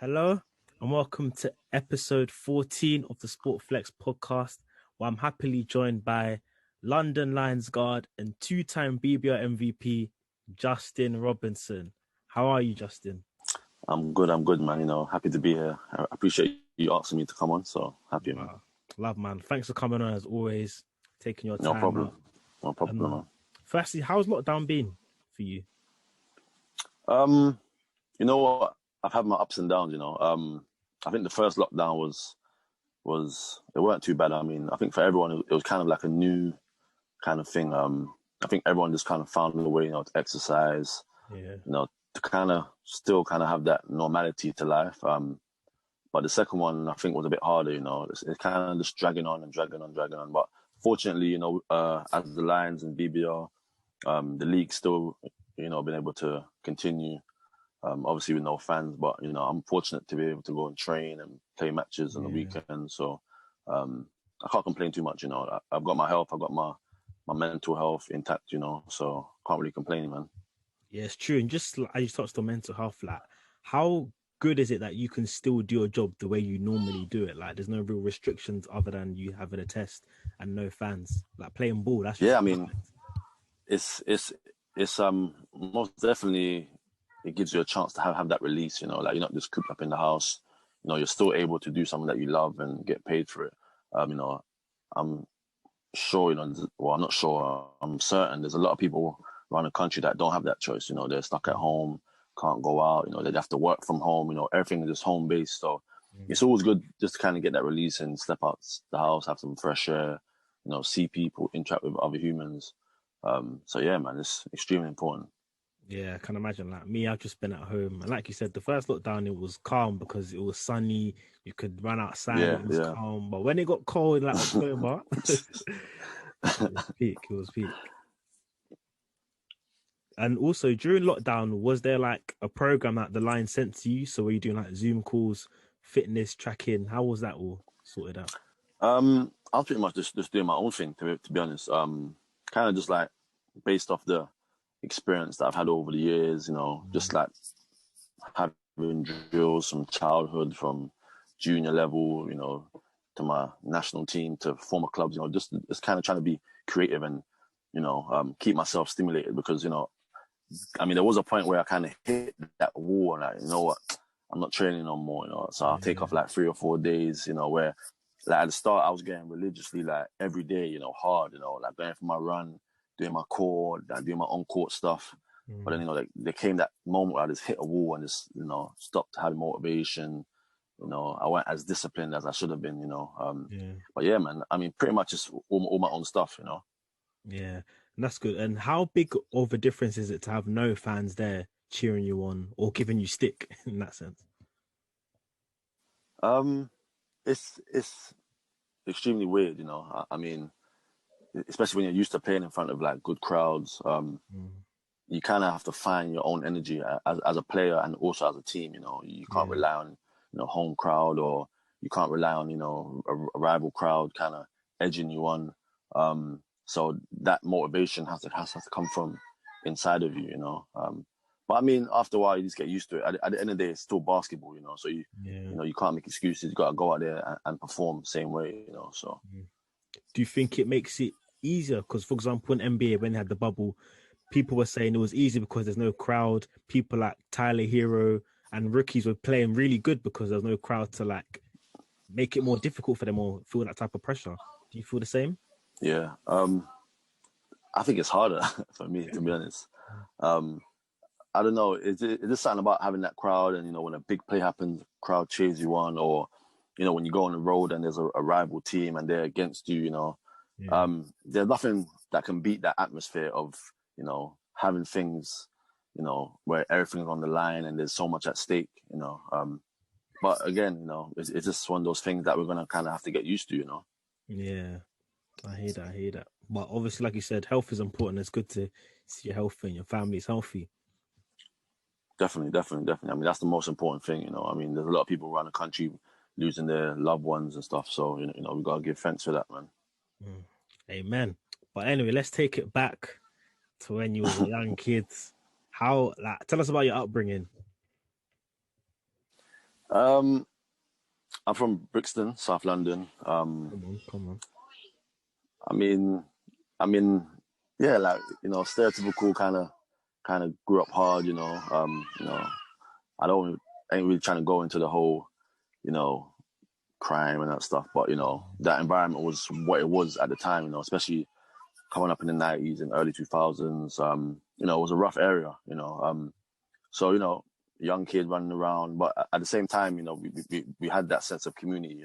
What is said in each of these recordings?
Hello and welcome to episode 14 of the Sport Flex podcast, where I'm happily joined by London Lions guard and two-time BBL MVP, Justin Robinson. How are you, Justin? I'm good, man. Happy to be here. I appreciate you asking me to come on, so happy, man. Love, man. Thanks for coming on as always, taking your time No problem. out. No problem, man. Firstly, how's lockdown been for you? You know what? I've had my ups and downs, I think the first lockdown was it weren't too bad. I mean, I think for everyone it was kind of like a new kind of thing. I think everyone just kind of found a way, to exercise, to kind of still kind of have that normality to life. But the second one, I think, was a bit harder, It's kind of just dragging on and dragging on, dragging on. But fortunately, as the Lions and BBL, the league still, been able to continue, obviously with no fans. But, I'm fortunate to be able to go and train and play matches on the weekend. So I can't complain too much, I've got my health, I've got my mental health intact, so can't really complain, man. Yeah, it's true. And just as you touched on mental health, like, how good is it that you can still do your job the way you normally do it? Like, there's no real restrictions other than you having a test and no fans. Like, playing ball, that's just it's most definitely, it gives you a chance to have that release, like you're not just cooped up in the house. You're still able to do something that you love and get paid for it. I'm sure, I'm not sure, I'm certain there's a lot of people around the country that don't have that choice. They're stuck at home, can't go out, they'd have to work from home, everything is just home based. So it's always good just to kind of get that release and step out the house, have some fresh air, see people, interact with other humans. So yeah, man, it's extremely important. Yeah, I can imagine. Like me, I've just been at home, and like you said, the first lockdown it was calm because it was sunny. You could run outside; it was calm. But when it got cold, like October, it was peak. It was peak. And also during lockdown, was there like a program that the line sent to you? So were you doing like Zoom calls, fitness tracking? How was that all sorted out? I was pretty much just doing my own thing, to be honest. Kind of just like based off the experience that I've had over the years, just like having drills from childhood, from junior level, to my national team, to former clubs, just kind of trying to be creative and, keep myself stimulated because, I mean, there was a point where I kind of hit that wall and like, you know what, I'm not training no more, so I'll take off like 3 or 4 days, where like at the start I was getting religiously like every day, hard, like going for my run, doing my core, like, doing my on-court stuff. But then, like, there came that moment where I just hit a wall and just, stopped having motivation. I weren't as disciplined as I should have been, But yeah, man, I mean, pretty much just all my own stuff, Yeah, and that's good. And how big of a difference is it to have no fans there cheering you on or giving you stick in that sense? It's extremely weird, I mean, especially when you're used to playing in front of like good crowds. You kind of have to find your own energy as a player and also as a team. You can't rely on home crowd, or you can't rely on a rival crowd kind of edging you on. So that motivation has to come from inside of you. But I mean, after a while, you just get used to it. At the end of the day, it's still basketball. So you you can't make excuses. You got to go out there and perform the same way. So do you think it makes it easier? Because, for example, in NBA, when they had the bubble, people were saying it was easy because there's no crowd. People like Tyler Hero and rookies were playing really good because there's no crowd to like make it more difficult for them or feel that type of pressure. Do you feel the same? Yeah. I think it's harder for me, to be honest. I don't know. Is it something about having that crowd and, when a big play happens, crowd cheers you on, or, when you go on the road and there's a rival team and they're against you, there's nothing that can beat that atmosphere of, having things, where everything's on the line and there's so much at stake, But again, it's just one of those things that we're going to kind of have to get used to, Yeah, I hear that. But obviously, like you said, health is important. It's good to see you're healthy and your family's healthy. Definitely. I mean, that's the most important thing, I mean, there's a lot of people around the country losing their loved ones and stuff. So, we got to give thanks for that, man. Amen. But anyway, let's take it back to when you was a young kid. Tell us about your upbringing. I'm from Brixton, South London. Come on. I mean, I mean, yeah, like stereotypical kind of grew up hard. I don't ain't really trying to go into the whole, you know, crime and that stuff, but that environment was what it was at the time. Especially coming up in the '90s and early 2000s. It was a rough area. So young kid running around, but at the same time, we had that sense of community,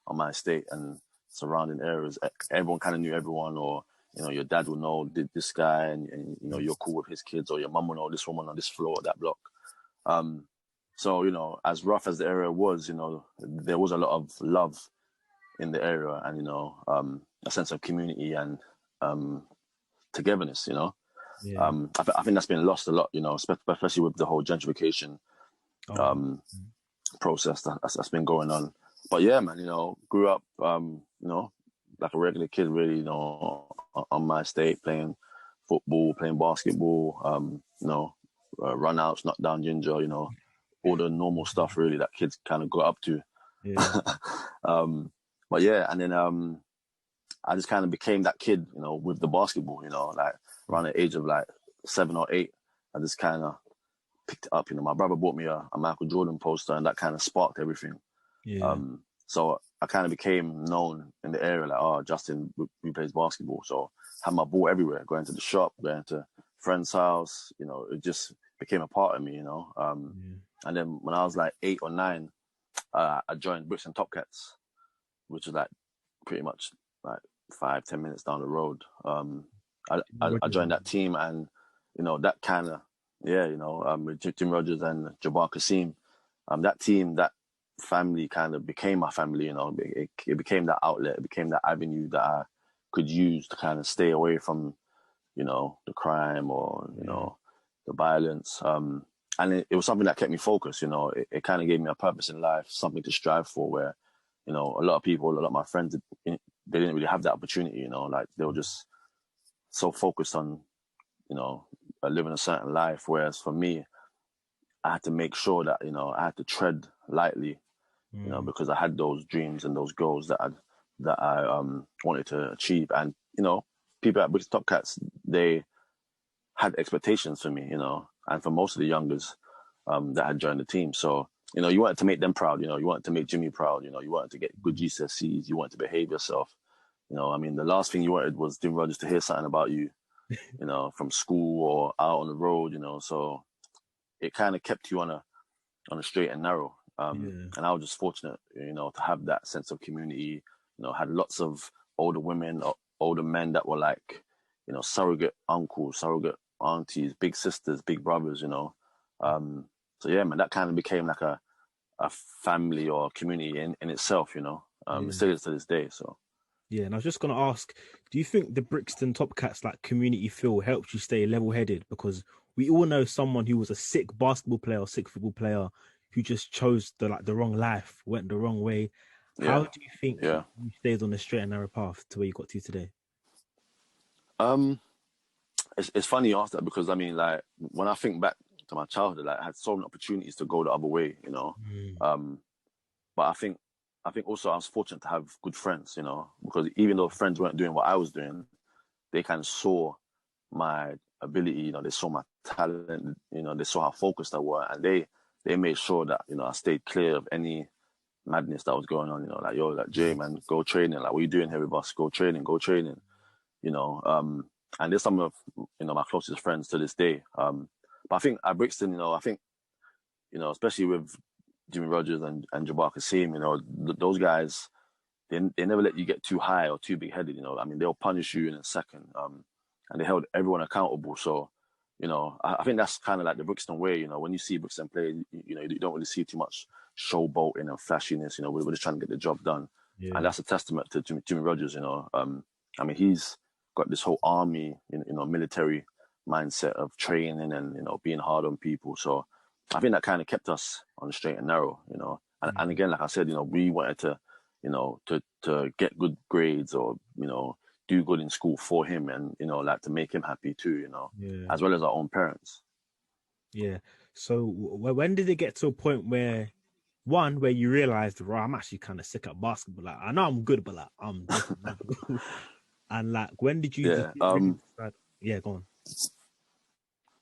on my estate and surrounding areas. Everyone kind of knew everyone, or your dad will know this guy, and you're cool with his kids, or your mum will know this woman on this floor, that block. So as rough as the area was, there was a lot of love in the area, and a sense of community and togetherness. Yeah. I think that's been lost a lot, especially with the whole gentrification process that's been going on. But yeah, man, grew up, like a regular kid, really, on my estate, playing football, playing basketball, run outs, knock down ginger, all the normal stuff really that kids kind of got up to. Yeah. But yeah, and then I just kind of became that kid, with the basketball, like around the age of like 7 or 8, I just kind of picked it up. My brother bought me a Michael Jordan poster, and that kind of sparked everything. Yeah. So I kind of became known in the area, like, oh, Justin, we plays basketball. So I had my ball everywhere, going to the shop, going to friend's house, it just became a part of me, And then when I was like 8 or 9, I joined Brixton Topcats, which is like pretty much like 5-10 minutes down the road. I joined that team, and that kind of with Jim Rogers and Jabbar Kasim, that team, that family kind of became my family. It became that outlet, it became that avenue that I could use to kind of stay away from the crime or the violence. And it was something that kept me focused. It kind of gave me a purpose in life, something to strive for, where a lot of people, a lot of my friends, they didn't really have that opportunity. Like they were just so focused on living a certain life, whereas for me, I had to make sure that I had to tread lightly, because I had those dreams and those goals that I wanted to achieve. And people at Brixton Topcats, they had expectations for me, and for most of the youngers that had joined the team. So you wanted to make them proud. You wanted to make Jimmy proud. You wanted to get good GCSEs. You wanted to behave yourself. The last thing you wanted was Jim Rogers to hear something about you, from school or out on the road. So it kind of kept you on a straight and narrow. And I was just fortunate, to have that sense of community. Had lots of older women, or older men that were like, surrogate uncles, surrogate aunties, big sisters, big brothers. So yeah, man, that kind of became like a family or community in itself. It still is to this day. So. Yeah, and I was just gonna ask, do you think the Brixton Topcats like community feel helps you stay level-headed? Because we all know someone who was a sick basketball player or sick football player who just chose the wrong life, went the wrong way. How do you think you stayed on the straight and narrow path to where you got to today? It's funny you ask that, because I mean, like, when I think back to my childhood, like, I had so many opportunities to go the other way, but I think also I was fortunate to have good friends, because even though friends weren't doing what I was doing, they kind of saw my ability, they saw my talent, they saw how focused I was, and they made sure that, I stayed clear of any madness that was going on, like, yo, like, Jay, man, go training, like, what are you doing here with us? Go training, and there's some of, my closest friends to this day. But I think at Brixton, especially with Jimmy Rogers and Jabbar Kasim, those guys, they never let you get too high or too big-headed, I mean, they'll punish you in a second, and they held everyone accountable. So, I think that's kind of like the Brixton way, when you see Brixton play, you don't really see too much showboating and flashiness, we're just trying to get the job done. Yeah. And that's a testament to Jimmy Rogers, I mean, he's got this whole army, military mindset of training and, being hard on people. So I think that kind of kept us on the straight and narrow, and again, like I said, we wanted to, to get good grades or, do good in school for him and, like to make him happy too, as well as our own parents. Yeah. So when did it get to a point where one where you realized, right, I'm actually kind of sick at basketball. Like, I know I'm good, but like, I'm definitely not good. And like, when did you Yeah. really decide? Yeah, go on.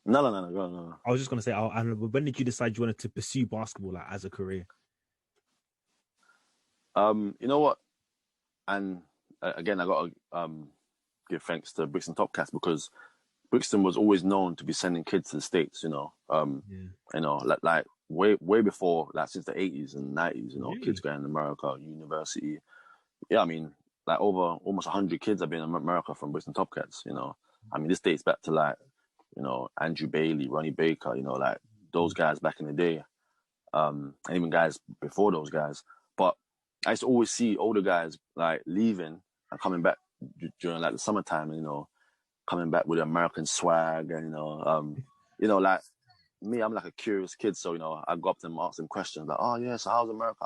No, go on, no. I was just gonna say, and when did you decide you wanted to pursue basketball like as a career? You know what? And again, I got to give thanks to Brixton Topcats because Brixton was always known to be sending kids to the States. Yeah. Like way before, like since the 80s and 90s. Kids Really? going to America, university. Yeah, I mean, like over almost 100 kids have been in America from Brixton Topcats. I mean, this dates back to like Andrew Bailey, Ronnie Baker. Like those guys back in the day. And even guys before those guys. But I used to always see older guys like leaving and coming back during like the summertime, coming back with American swag and like me, I'm like a curious kid, so I go up to them, ask them questions like, oh yeah, so how's America?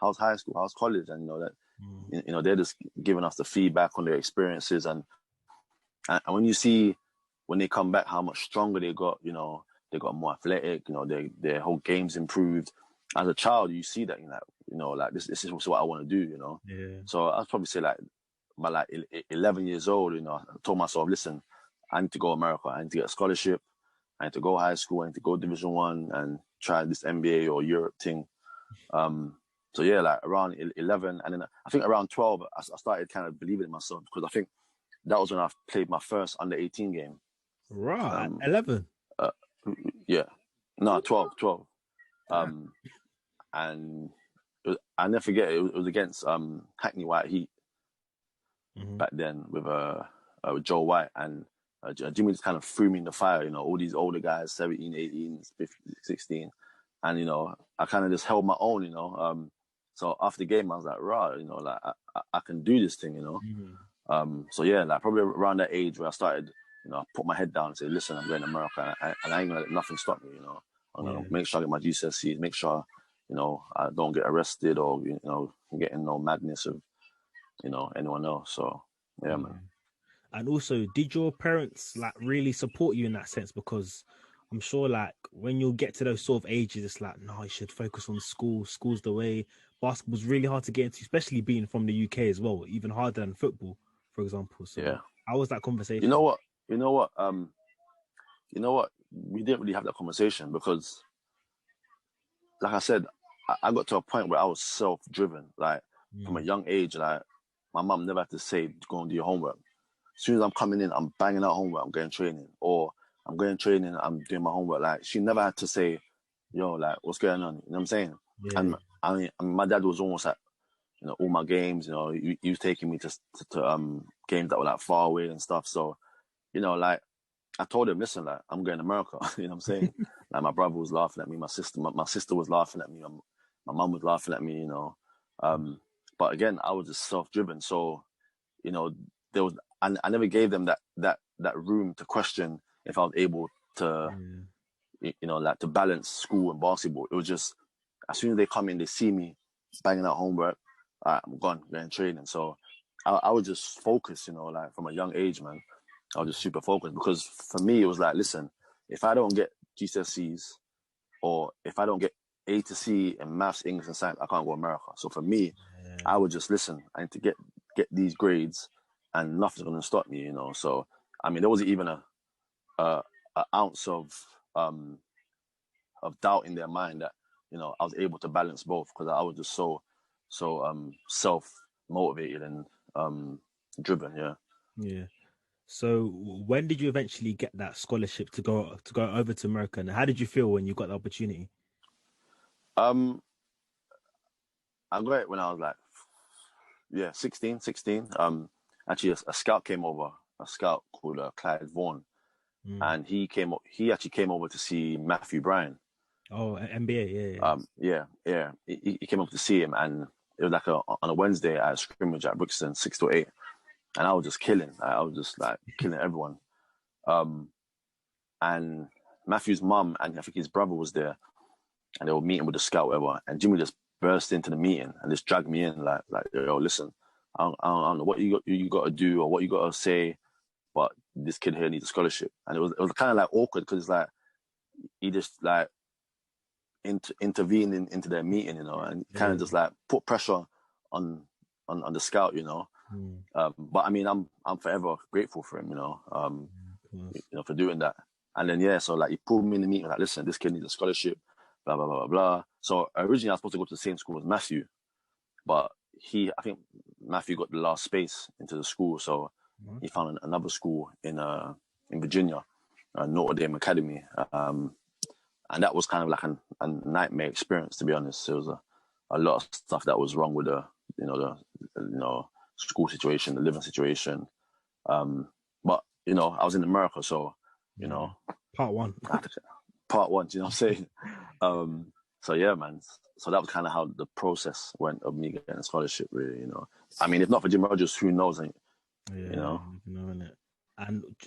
How's high school? How's college? And they're just giving us the feedback on their experiences and when you see when they come back how much stronger they got, they got more athletic, their whole game's improved. As a child, you see that, like this is what I want to do. Yeah. So I'd probably say like by like 11 years old, I told myself, listen, I need to go to America. I need to get a scholarship. I need to go high school. I need to go Division 1 and try this NBA or Europe thing. So yeah, like around 11, and then I think around 12, I started kind of believing in myself because I think that was when I played my first under 18 game. Right. 11. Yeah, no, 12. And I never forget it was against Hackney White Heat back then with Joe White and Jimmy just kind of threw me in the fire. All these older guys, 17, 18, 15, 16, and I kind of just held my own. So after the game, I was like, right, like I can do this thing. So yeah, like probably around that age where I started, I put my head down and say, listen, I'm going to America and I ain't gonna let nothing stop me. I'm gonna make sure I get my GCSEs, make sure I don't get arrested or get in no madness of anyone else. So yeah, man. And also, did your parents like really support you in that sense? Because I'm sure like when you'll get to those sort of ages, it's like, no, you should focus on school. School's the way. Basketball's really hard to get into, especially being from the UK as well, even harder than football, for example. So Yeah. how was that conversation? You know what? We didn't really have that conversation because, like I said, I got to a point where I was self-driven. Like from a young age, like my mum never had to say, go and do your homework. As soon as I'm coming in, I'm banging out homework, I'm going training. Or I'm going training, I'm doing my homework. Like she never had to say, yo, like what's going on? You know what I'm saying? Yeah. And I mean, my dad was almost at, all my games, he was taking me to games that were like far away and stuff. So, like I told him, listen, like I'm going to America. You know what I'm saying? Like my brother was laughing at me, my sister was laughing at me, my mum was laughing at me. But again, I was just self-driven. So, there was I never gave them that room to question if I was able to, like to balance school and basketball. It was just as soon as they come in, they see me banging out homework. All right, I'm going training. So I was just focused, like from a young age, man. I was just super focused because for me, it was like, listen, if I don't get GCSEs or if I don't get A to C in maths, English, and science, I can't go to America. So for me, I would just listen. I need to get these grades and nothing's going to stop me, So, I mean, there wasn't even a ounce of doubt in their mind that, I was able to balance both because I was just so self-motivated and driven, yeah. Yeah. So when did you eventually get that scholarship to go over to America? And how did you feel when you got the opportunity? I got it when I was like, 16. Actually, a scout came over, a scout called Clyde Vaughan, and he actually came over to see Matthew Bryan. Oh, NBA, yeah. He came up to see him, and it was like on a Wednesday at a scrimmage at Brixton, 6 to 8, and I was just killing. I was just like killing everyone. And Matthew's mum and I think his brother was there, and they were meeting with the scout, whatever. And Jimmy just burst into the meeting and just dragged me in, like yo, listen, I don't know what you got to do or what you got to say, but this kid here needs a scholarship. And it was kind of like awkward because it's like he just like intervene into their meeting, and kind of just like put pressure on the scout, but I mean, I'm forever grateful for him, for doing that. And then so like he pulled me in the meeting, like, listen, this kid needs a scholarship, blah blah blah blah blah. So originally I was supposed to go to the same school as Matthew, but I think Matthew got the last space into the school, so he found another school in Virginia, Notre Dame Academy, and that was kind of like a nightmare experience, to be honest. There was a lot of stuff that was wrong with the school situation, the living situation, but I was in America, so part one, you know what I'm saying. So yeah, man. So that was kind of how the process went of me getting a scholarship, really. I mean, if not for Jim Rogers, who knows? And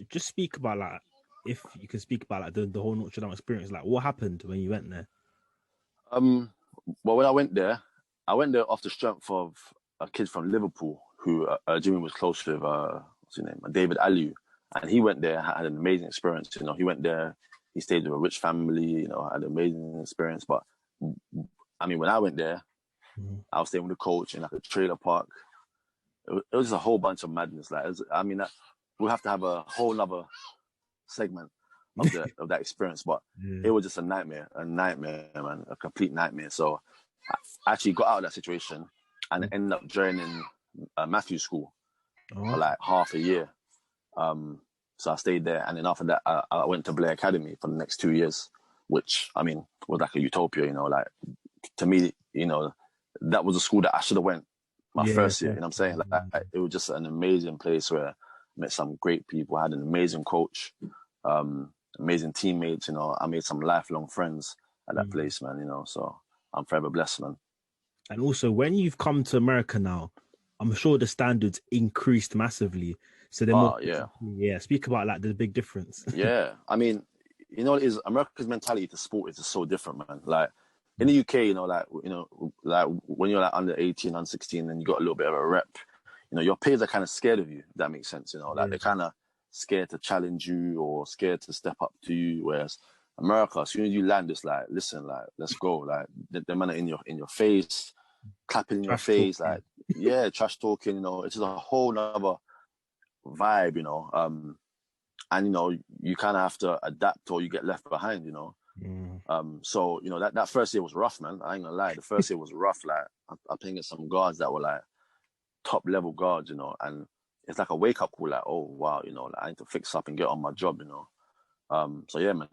just speak about, like, if you can speak about, like, the whole Notre Dame experience, like, what happened when you went there? Well, when I went there off the strength of a kid from Liverpool who Jimmy was close with, what's his name, David Aliu, and he went there, had an amazing experience. He went there, he stayed with a rich family, had an amazing experience. But I mean, when I went there, I was staying with the coach in like a trailer park. It was just a whole bunch of madness. Like, we'll have to have a whole nother segment of that experience. But it was just a nightmare, man, a complete nightmare. So I actually got out of that situation and ended up joining Matthew's school for like half a year. So I stayed there, and then after that, I went to Blair Academy for the next 2 years, which, I mean, was like a utopia. Like, to me, that was a school that I should have went my first year. You know what I'm saying? Like, it was just an amazing place where I met some great people. I had an amazing coach, amazing teammates. I made some lifelong friends at that place, man. So I'm forever blessed, man. And also, when you've come to America now, I'm sure the standards increased massively. So they're speak about, like, the big difference. Yeah, I mean, it is America's mentality to sport is just so different, man. Like, in the UK, like when you're like under 18, under 16, and you got a little bit of a rep, your peers are kind of scared of you, if that makes sense. Like, they're kind of scared to challenge you or scared to step up to you. Whereas America, as soon as you land, it's like, listen, like, let's go. Like, the man are in your face, clapping in your face, talking. Like, trash talking. It's just a whole nother vibe. And you kind of have to adapt or you get left behind. So that first year was rough, man. I ain't gonna lie. The first year was rough. Like, I'm playing against some guards that were like top level guards, and it's like a wake up call. Like, oh wow, like, I need to fix up and get on my job, So yeah, man.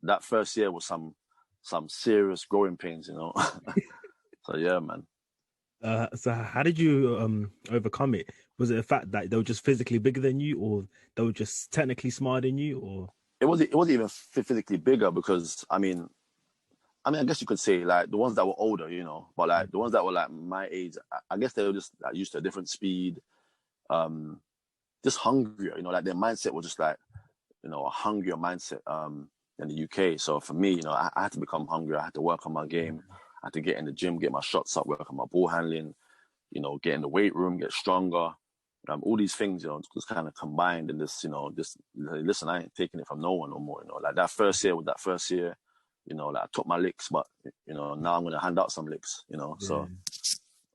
That first year was some serious growing pains, So yeah, man. So how did you overcome it? Was it the fact that they were just physically bigger than you, or they were just technically smarter than you, or? It wasn't even physically bigger, because I mean, I guess you could say, like, the ones that were older, but like the ones that were like my age, I guess they were just like used to a different speed, just hungrier, like their mindset was just like, a hungrier mindset than the UK. So for me, I had to become hungrier. I had to work on my game. I had to get in the gym, get my shots up, work on my ball handling, get in the weight room, get stronger. All these things, just kind of combined in this, listen, I ain't taking it from no one no more. Like, that first year was that first year, like, I took my licks, but, now I'm going to hand out some licks, so,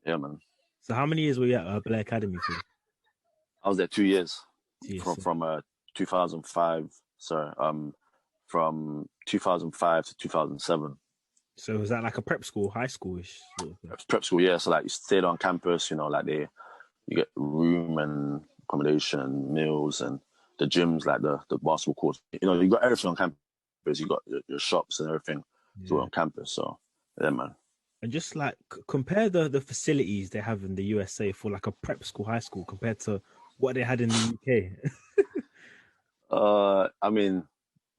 yeah, man. So how many years were you at Blair Academy for? I was there 2 years, from 2005, from 2005 to 2007. So was that like a prep school, high schoolish sort of thing? Prep school, yeah. So like, you stayed on campus, like you get room and accommodation and meals, and the gyms, like the basketball courts. You got everything on campus. You got your shops and everything on campus. So yeah, man. And just like compare the facilities they have in the USA for like a prep school, high school, compared to what they had in the UK. I mean,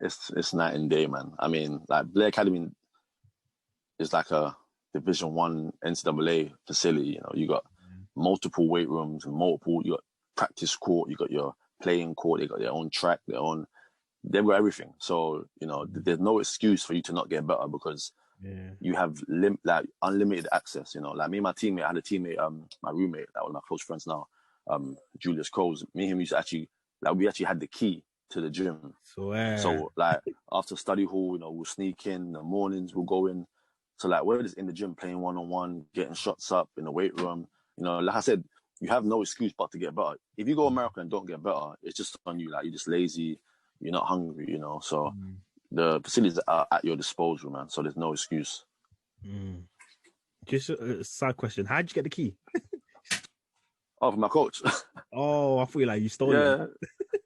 it's night and day, man. I mean, like, Blair Academy is like a Division 1 NCAA facility. You got multiple weight rooms and you got practice court, you got your playing court, they got their own track, they've got everything. So, there's no excuse for you to not get better, because you have like unlimited access. Like, me and my teammate, I had a teammate, my roommate, that was my close friends now, Julius Coles. Me and him used to actually, like, we actually had the key to the gym. Swear. So like after study hall, we'll sneak in the mornings, we'll go in. So like we're just in the gym playing 1-on-1, getting shots up in the weight room. Like I said, you have no excuse but to get better. If you go America and don't get better, it's just on you. Like you're just lazy, you're not hungry, So the facilities are at your disposal, man. So there's no excuse. Just a side question: how'd you get the key? Oh, from my coach. Oh, I feel like you stole it.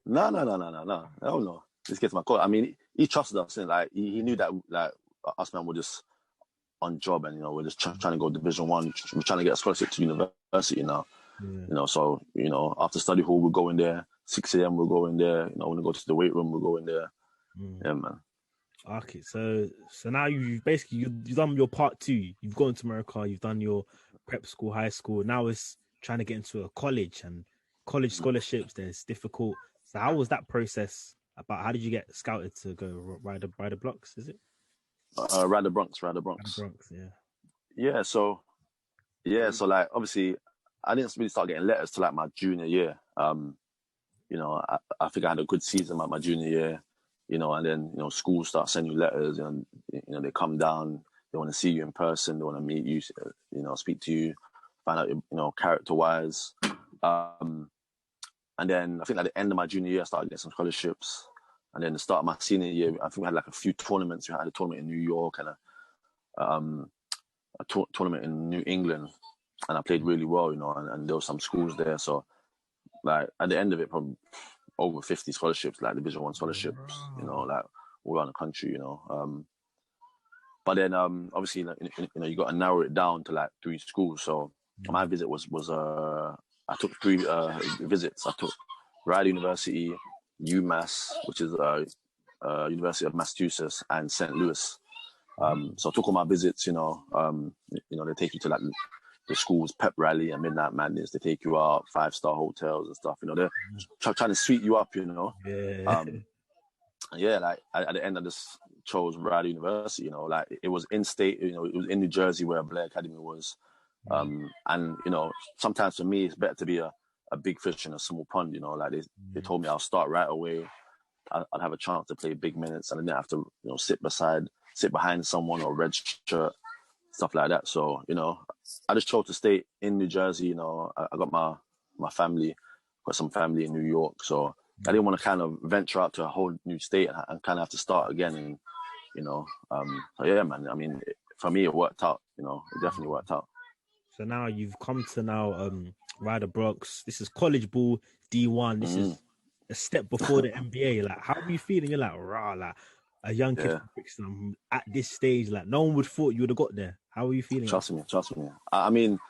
No. Hell no. Just get to my coach. I mean, he trusted us, and like he knew that like us man were just on job, and we're just trying to go Division 1. We're trying to get a scholarship to university now. So after study hall we'll go in there. 6 a.m. we'll go in there. When we go to the weight room we'll go in there. Yeah, man. Okay, so now you've done your part 2. You've gone to America. You've done your prep school, high school. Now it's trying to get into a college, and college scholarships. There's difficult. So how was that process? How did you get scouted to go ride the blocks? Is it? Ride the Bronx. Yeah. So like obviously I didn't really start getting letters till like my junior year. I think I had a good season my junior year, and then schools start sending you letters, and they come down, they want to see you in person, they want to meet you, speak to you, find out your character wise. And then I think at the end of my junior year I started getting some scholarships. And then the start of my senior year, I think we had like a few tournaments. We had a tournament in New York and a tournament in New England, and I played really well, and there were some schools there. So like at the end of it, probably over 50 scholarships, like Division 1 scholarships, like all around the country, But then obviously, you got to narrow it down to like 3 schools. So my visit was I took 3 visits. I took Rider University, UMass, which is University of Massachusetts, and St. Louis. So I took all my visits. They take you to like the school's pep rally and midnight madness. They take you out 5-star hotels and stuff. They're trying to sweet you up. Yeah. Like at the end, I just chose Rider University. Like it was in state. It was in New Jersey where Blair Academy was. And sometimes for me it's better to be a big fish in a small pond. Like they told me I'll start right away. I'd have a chance to play big minutes, and I didn't have to sit behind someone or red shirt, stuff like that. So I just chose to stay in New Jersey. I got my family, got some family in New York, so I didn't want to kind of venture out to a whole new state and kind of have to start again. And so yeah, man. I mean, for me it worked out. It definitely worked out. So now you've come to Ryder Bronx. This is college ball, D1. This is a step before the NBA. Like, how are you feeling? You're like, rah, like a young kid from Brixton at this stage. Like, no one would thought you would have got there. How are you feeling? Trust me. I mean,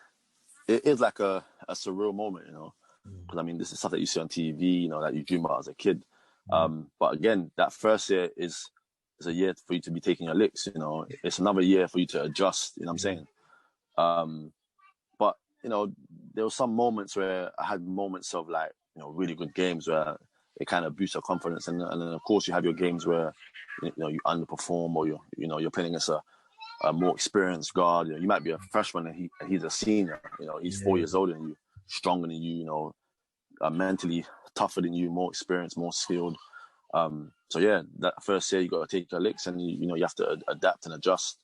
it is like a surreal moment, because I mean, this is stuff that you see on TV, that you dream about as a kid. But again, that first year is a year for you to be taking your licks. It's another year for you to adjust. What I'm saying? But there were some moments where I had moments of like really good games where it kind of boosts your confidence, and then of course you have your games where you underperform, or you're playing against a more experienced guard. You might be a freshman and he's a senior. He's 4 years older than you, stronger than you. Mentally tougher than you, more experienced, more skilled. So yeah, that first year you got to take your licks, and you have to adapt and adjust.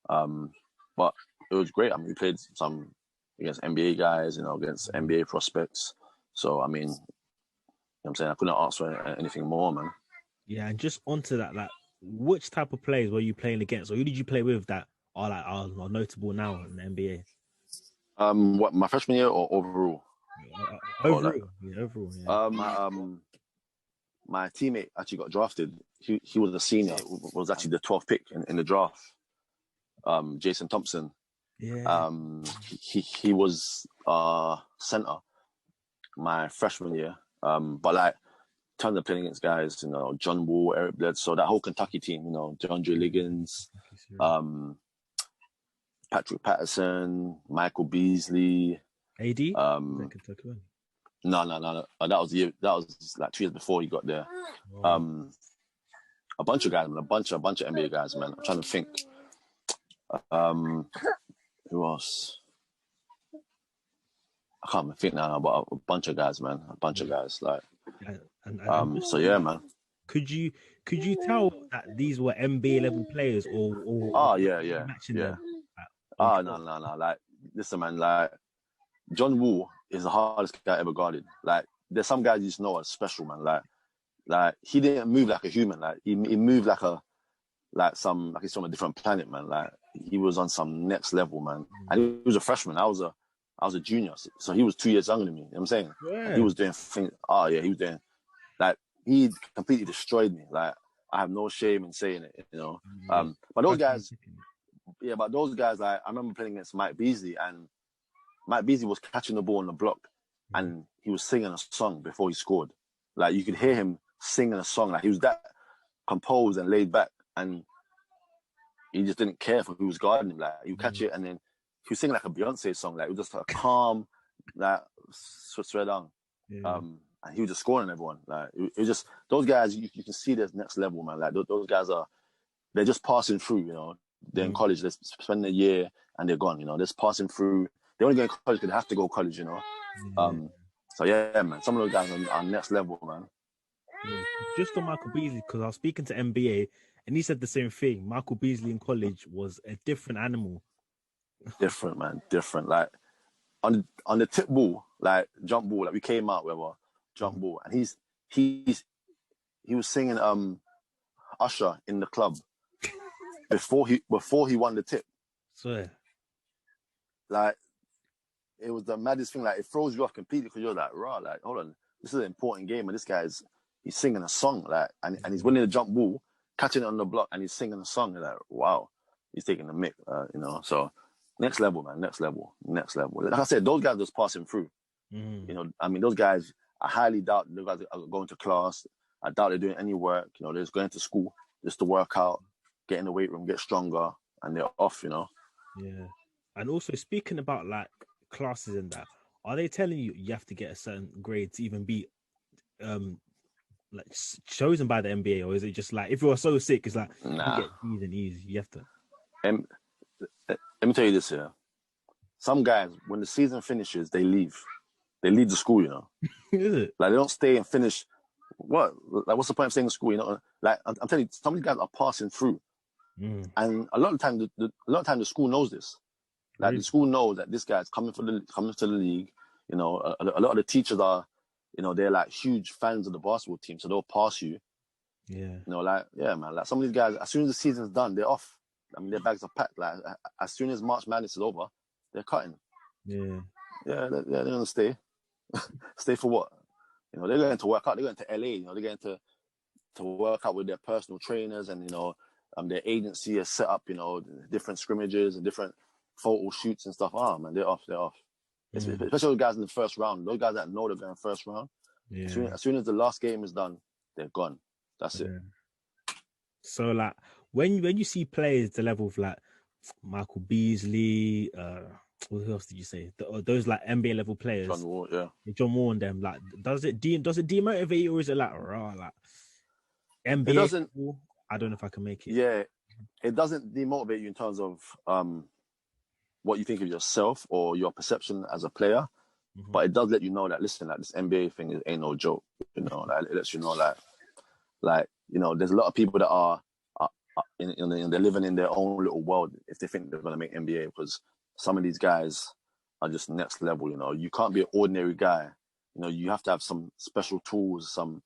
But it was great. I mean, we played some against NBA guys, against NBA prospects. So I mean, I'm saying I couldn't ask for anything more, man. Yeah, and just onto that, like, which type of players were you playing against, or who did you play with that are notable now in the NBA? What, my freshman year or overall? Overall, yeah. My teammate actually got drafted. He was a senior. Was actually the 12th pick in the draft. Jason Thompson. Yeah. He was center my freshman year. But like, tons of playing against guys, John Wall, Eric Bledsoe, that whole Kentucky team, DeAndre Liggins, Patrick Patterson, Michael Beasley. AD? Kentucky one? No. That was like 2 years before he got there. Oh. A bunch of guys, man. A bunch of NBA guys, man. I'm trying to think. Who else? I can't even think now, but a bunch of guys, man. A bunch of guys, like. So yeah, man. Could you tell that these were NBA level players, or Oh were yeah, you yeah, matching yeah. them on Oh court? no. Like, listen, man. Like, John Wall is the hardest guy I ever guarded. Like, there's some guys you just know are special, man. Like he didn't move like a human. Like he moved like he's from a different planet, man. Like he was on some next level, man. And he was a freshman. I was a junior, so he was 2 years younger than me. You know what I'm saying? And he Yeah, was doing things. Oh yeah, he was doing like he completely destroyed me. Like I have no shame in saying it, you know. yeah. But those Trust me, guys, yeah, but those guys, like I remember playing against Mike Beasley, and Mike Beasley was catching the ball on the block, and he was singing a song before he scored. Like you could hear him singing a song. Like he was that composed and laid back, and he just didn't care for who was guarding him. Like you catch it, and then he was singing like a Beyonce song. Like it was just a calm, like swear down. yeah. And he was just scoring everyone. Like it was just those guys. You can see there's next level, man. Like those guys they're just passing through. You know, they're in college. They're spending a year and they're gone. You know, they're just passing through. They only go to college because they have to go to college. You know. Yeah. So yeah, man. Some of those guys are next level, man. Yeah, just on Michael Beasley, because I was speaking to NBA and he said the same thing. Michael Beasley in college was a different animal. Different, man. Different. Like on the tip ball, like jump ball, like we came out, whatever, jump ball, and he was singing Usher in the club before he won the tip. Swear. Like it was the maddest thing. Like it throws you off completely because you're like, raw, like hold on, this is an important game, and this guy's he's singing a song, like, and he's winning the jump ball, catching it on the block, and he's singing a song. You're like, wow, he's taking the mic, you know. So next level, man, next level. Like I said, those guys just passing through. You know, I mean, those guys, I highly doubt those guys are going to class. I doubt they're doing any work. You know, they're just going to school just to work out, get in the weight room, get stronger, and they're off, you know. Yeah. And also speaking about like classes and that, are they telling you you have to get a certain grade to even be like chosen by the NBA, or is it just like if you're so sick, it's like you Nah. get D's and E's, you have to? Let me tell you this here. Some guys, when the season finishes, they leave. They leave the school, you know. Is it? Like they don't stay and finish. What? Like what's the point of staying in school? You know, like I'm telling you, some of these guys are passing through, and a lot of time, the school knows this. Like the school knows that this guy's coming to the league. You know, a lot of the teachers are, you know, they're like huge fans of the basketball team, so they'll pass you. Yeah. You know, like yeah, man. Like some of these guys, as soon as the season's done, they're off. I mean, their bags are packed. Like as soon as March Madness is over, they're cutting. Yeah. Yeah, they're gonna stay. Stay for what? You know, they're going to work out. They're going to LA. You know, they're going to work out with their personal trainers, and you know, their agency has set up, you know, different scrimmages and different photo shoots and stuff. Ah, man, they're off. Especially those guys in the first round. Those guys that know they're going first round. Yeah. As soon as the last game is done, they're gone. That's it. So like when you see players the level of like Michael Beasley, who else did you say? Those like NBA level players, John Wall, yeah. John Wall and them, like does it demotivate you, or is it like raw like NBA? It doesn't. I don't know if I can make it. Yeah, it doesn't demotivate you in terms of what you think of yourself or your perception as a player, but it does let you know that listen, like this NBA thing ain't no joke. You know, like it lets you know like you know, there's a lot of people that are they're living in their own little world if they think they're going to make NBA, because some of these guys are just next level. You know, you can't be an ordinary guy. You know, you have to have some special tools. Some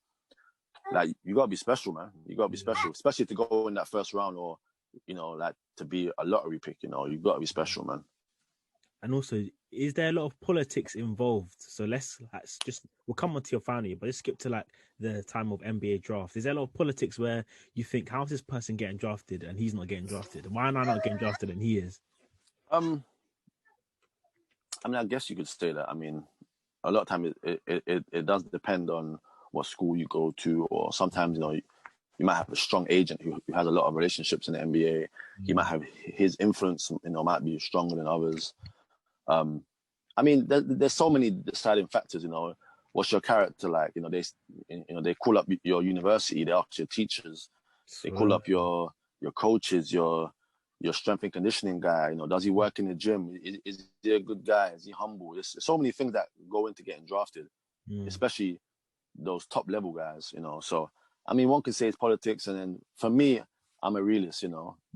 like you gotta be special, man. You gotta be special, especially to go in that first round, or you know, like to be a lottery pick. You know, you gotta be special, man. And also, is there a lot of politics involved? So let's just we'll come on to your family, but let's skip to like the time of NBA draft. Is there a lot of politics where you think, how's this person getting drafted and he's not getting drafted? Why am I not getting drafted and he is? I mean, I guess you could say that. I mean, a lot of time it does depend on what school you go to, or sometimes, you know, you might have a strong agent who has a lot of relationships in the NBA. He might have his influence, you know, might be stronger than others. I mean, there's so many deciding factors. You know, what's your character like? You know, they call up your university, they ask your teachers, they call up your coaches, your strength and conditioning guy. You know, does he work in the gym? Is he a good guy? Is he humble? There's so many things that go into getting drafted, especially those top level guys. You know, so I mean, one could say it's politics, and then for me, I'm a realist.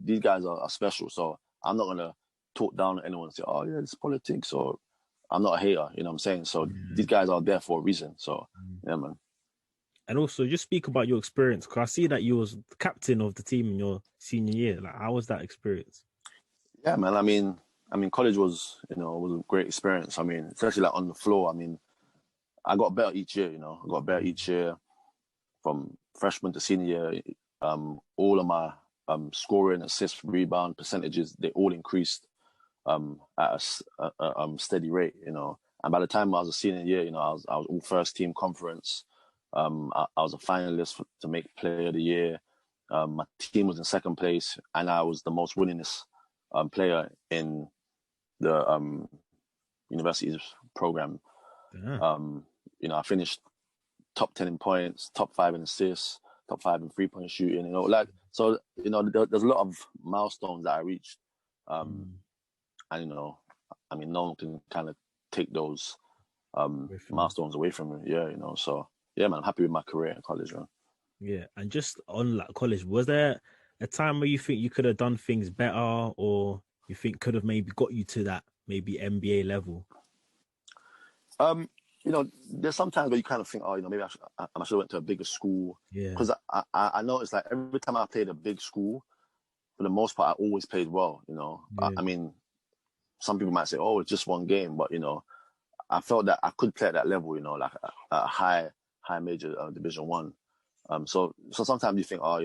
These guys are special, so I'm not gonna talk down on anyone and say, "Oh yeah, it's politics," or I'm not a hater. You know what I'm saying? So these guys are there for a reason. So yeah, man. And also, just speak about your experience, because I see that you was the captain of the team in your senior year. Like, how was that experience? Yeah, man. I mean, college was a great experience. I mean, especially like on the floor. I mean, I got better each year. I got better each year from freshman to senior year. All of my scoring, assist, rebound percentages, they all increased at a steady rate. And by the time I was a senior year, I was all first team conference. I was a finalist to make player of the year. My team was in second place, and I was the most winningest player in the university's program. Yeah. I finished top 10 in points, top 5 in assists, top 5 in 3-point shooting. There's a lot of milestones that I reached, and I mean, no one can kind of take those milestones away from me. Yeah, so yeah, man, I'm happy with my career in college, man. Yeah, and just on like college, was there a time where you think you could have done things better, or you think could have maybe got you to that maybe NBA level? There's sometimes where you kind of think, oh, maybe I should have went to a bigger school, Yeah, because I noticed like every time I played a big school, for the most part, I always played well. yeah, I mean, some people might say, oh, it's just one game, but I felt that I could play at that level, like a high major Division One. So sometimes you think, oh,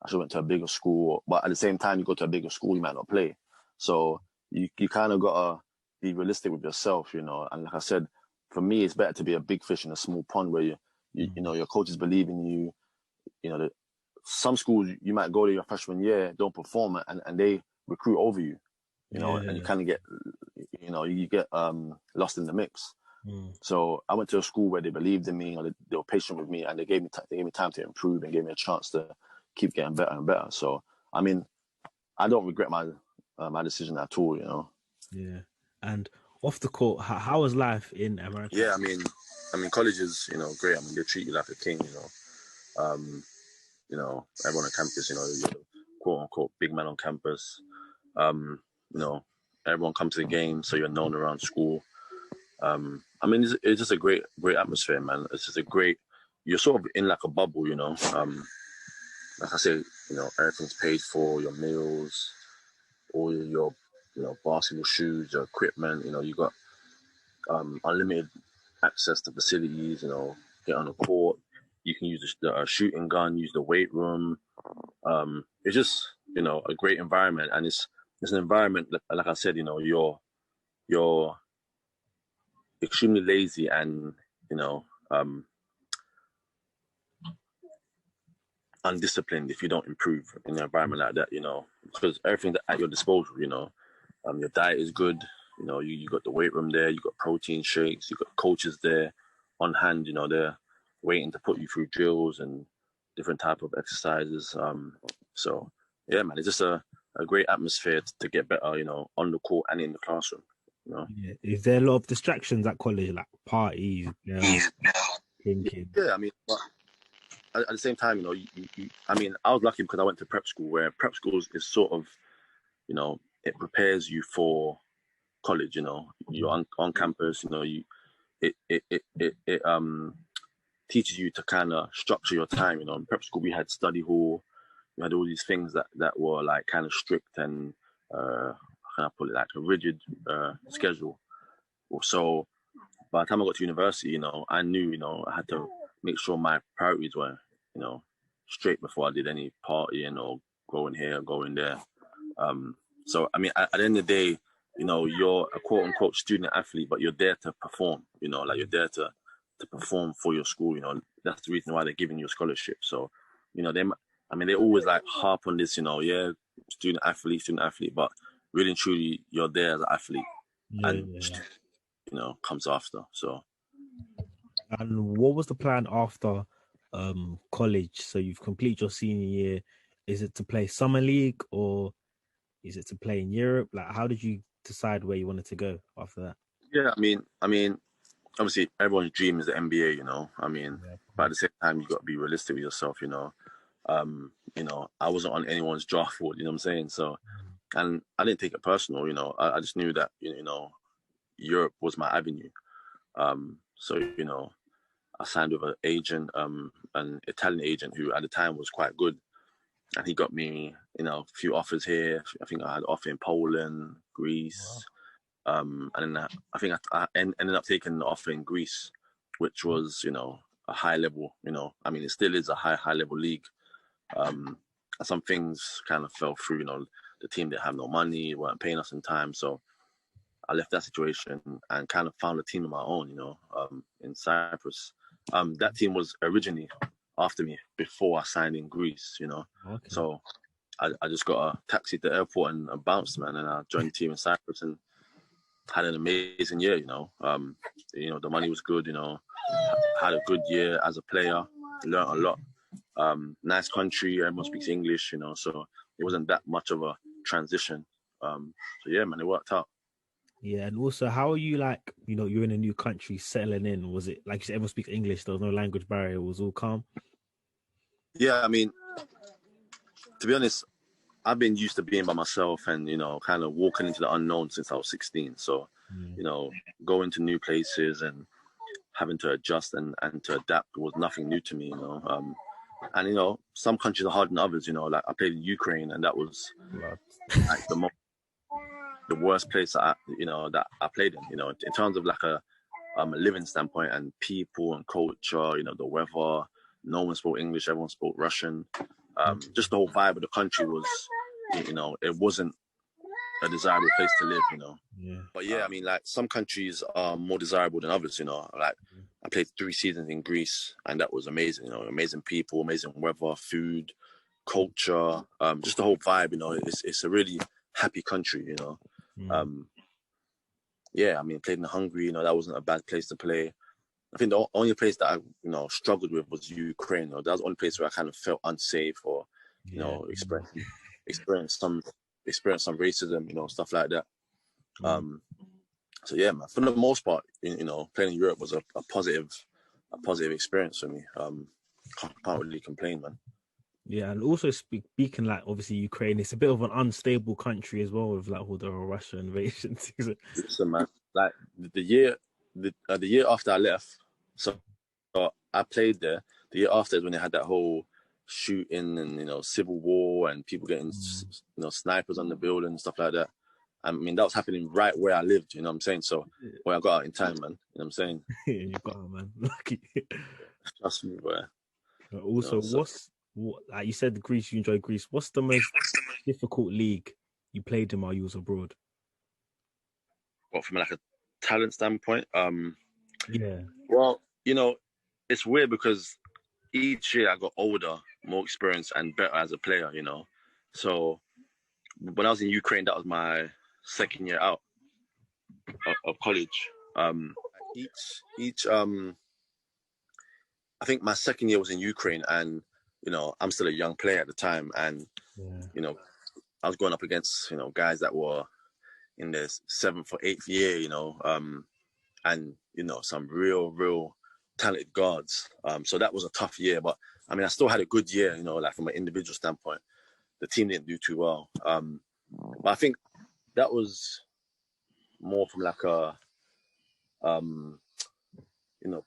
I should have went to a bigger school, but at the same time, you go to a bigger school, you might not play. So you kind of gotta be realistic with yourself, And like I said, for me, it's better to be a big fish in a small pond where your coaches believe in you. Some schools you might go to your freshman year, don't perform, and they recruit over you, and you yeah. kind of get, you get lost in the mix. So I went to a school where they believed in me, they were patient with me, and they gave me time to improve and gave me a chance to keep getting better and better. So I mean, I don't regret my decision at all. Yeah. And off the court, how was life in America? Yeah, I mean, college is great. I mean, they treat you like a king. Um, everyone on campus, you're the quote unquote big man on campus. Um, you know, everyone comes to the game, so you're known around school. I mean, it's just a great atmosphere, man. It's just you're sort of in like a bubble. Like I say, everything's paid for, your meals, all your, basketball shoes, your equipment. You got unlimited access to facilities. Get on the court. You can use the shooting gun, use the weight room. It's just a great environment, and it's an environment like I said, you're extremely lazy and undisciplined if you don't improve in an environment like that. Because everything's at your disposal. Your diet is good. You got the weight room there. You got protein shakes. You got coaches there on hand. They're waiting to put you through drills and different type of exercises. So yeah, man, it's just a great atmosphere to get better. On the court and in the classroom. Yeah. Is there a lot of distractions at college, like parties, drinking? Yeah, I mean, but at the same time, I mean, I was lucky because I went to prep school, where prep schools is sort of, it prepares you for college. You're on campus. It teaches you to kind of structure your time. In prep school, we had study hall. We had all these things that were like kind of strict and how can I put it, like a rigid schedule. So by the time I got to university, I knew, I had to make sure my priorities were, straight before I did any partying or going here, going there. So I mean, at the end of the day, you're a quote unquote student athlete, but you're there to perform. Like you're there to perform for your school. That's the reason why they're giving you a scholarship. So, they always like harp on this. Yeah, student athlete, but really and truly, you're there as an athlete, and comes after. So. And what was the plan after college? So you've completed your senior year. Is it to play summer league, or is it to play in Europe? Like, how did you decide where you wanted to go after that? Yeah, I mean, obviously everyone's dream is the NBA, I mean, Yeah, but at the same time, you got to be realistic with yourself. I wasn't on anyone's draft board, you know what I'm saying? So, and I didn't take it personal, I just knew that, Europe was my avenue. So, I signed with an agent, an Italian agent who at the time was quite good. And he got me, a few offers here. I think I had an offer in Poland, Greece. And then I think I ended up taking the offer in Greece, which was, a high level, I mean, it still is a high level league. Some things kind of fell through, the team didn't have no money, weren't paying us in time. So I left that situation and kind of found a team of my own, in Cyprus. That team was originally after me before I signed in Greece, Okay. So I just got a taxi to the airport and bounced, man, and I joined the team in Cyprus and had an amazing year, the money was good, had a good year as a player, learned a lot. Nice country, everyone speaks English, so it wasn't that much of a transition. So yeah, man, it worked out. Yeah, and also, how are you like? You're in a new country, settling in. Was it like you said, everyone speaks English? There was no language barrier. It was all calm. Yeah, I mean, to be honest, I've been used to being by myself and, kind of walking into the unknown since I was 16. So, going to new places and having to adjust and to adapt was nothing new to me, And, some countries are harder than others, like I played in Ukraine and that was like the worst place that I played in, in terms of like a living standpoint and people and culture, the weather, no one spoke English, everyone spoke Russian. Just the whole vibe of the country was, it wasn't a desirable place to live, Yeah. But yeah, I mean, like some countries are more desirable than others, like I played 3 seasons in Greece and that was amazing, amazing people, amazing weather, food, culture, just the whole vibe, it's a really happy country, Yeah, I mean, played in Hungary, that wasn't a bad place to play. I think the only place that I, struggled with was Ukraine. That was the only place where I kind of felt unsafe or, experienced some racism, stuff like that. So yeah, man. For the most part, playing in Europe was a positive experience for me. Can't really complain, man. Yeah, and also speaking like obviously Ukraine, it's a bit of an unstable country as well with like all the Russia invasion season. Listen, man. Like the year after I left, so I played there. The year after is when they had that whole shooting and civil war and people getting snipers on the building and stuff like that. I mean, that was happening right where I lived. You know what I'm saying? So when I got out in time, man. You know what I'm saying? Yeah, you got it, man. Lucky. Trust me, bro. Also, what like you said, Greece. You enjoy Greece. What's the most difficult league you played in while you was abroad? What, from like a talent standpoint? Yeah. Well, it's weird because each year I got older, more experienced, and better as a player. So when I was in Ukraine, that was my second year out of college. Each I think my second year was in Ukraine, and I'm still a young player at the time, and I was going up against guys that were in their 7th or 8th year, and some real talented guards. So that was a tough year, but I mean I still had a good year, like from an individual standpoint. The team didn't do too well, but I think that was more from like a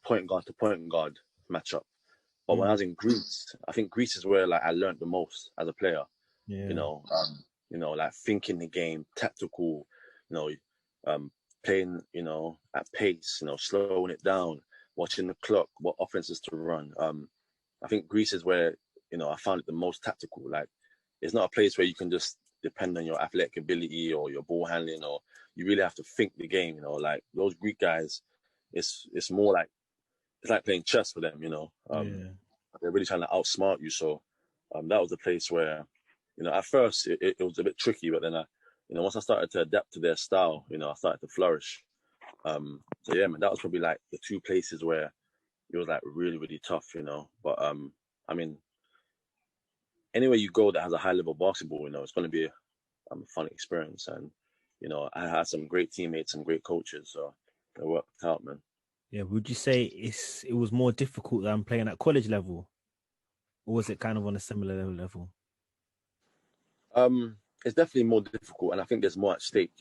point guard to point guard matchup. But when I was in Greece, I think Greece is where like I learned the most as a player. Yeah. Like thinking the game, tactical, playing, at pace, slowing it down, watching the clock, what offenses to run. I think Greece is where, I found it the most tactical. Like it's not a place where you can just depend on your athletic ability or your ball handling, or you really have to think the game, like those Greek guys, it's more like, it's like playing chess for them, They're really trying to outsmart you. So that was the place where, at first it was a bit tricky, but then once I started to adapt to their style, I started to flourish. So yeah, man, that was probably like the 2 places where it was like really, really tough, But I mean, anywhere you go that has a high level basketball, it's going to be a fun experience. And, I had some great teammates, some great coaches. So it worked out, man. Yeah, would you say it was more difficult than playing at college level, or was it kind of on a similar level? It's definitely more difficult, and I think there's more at stake.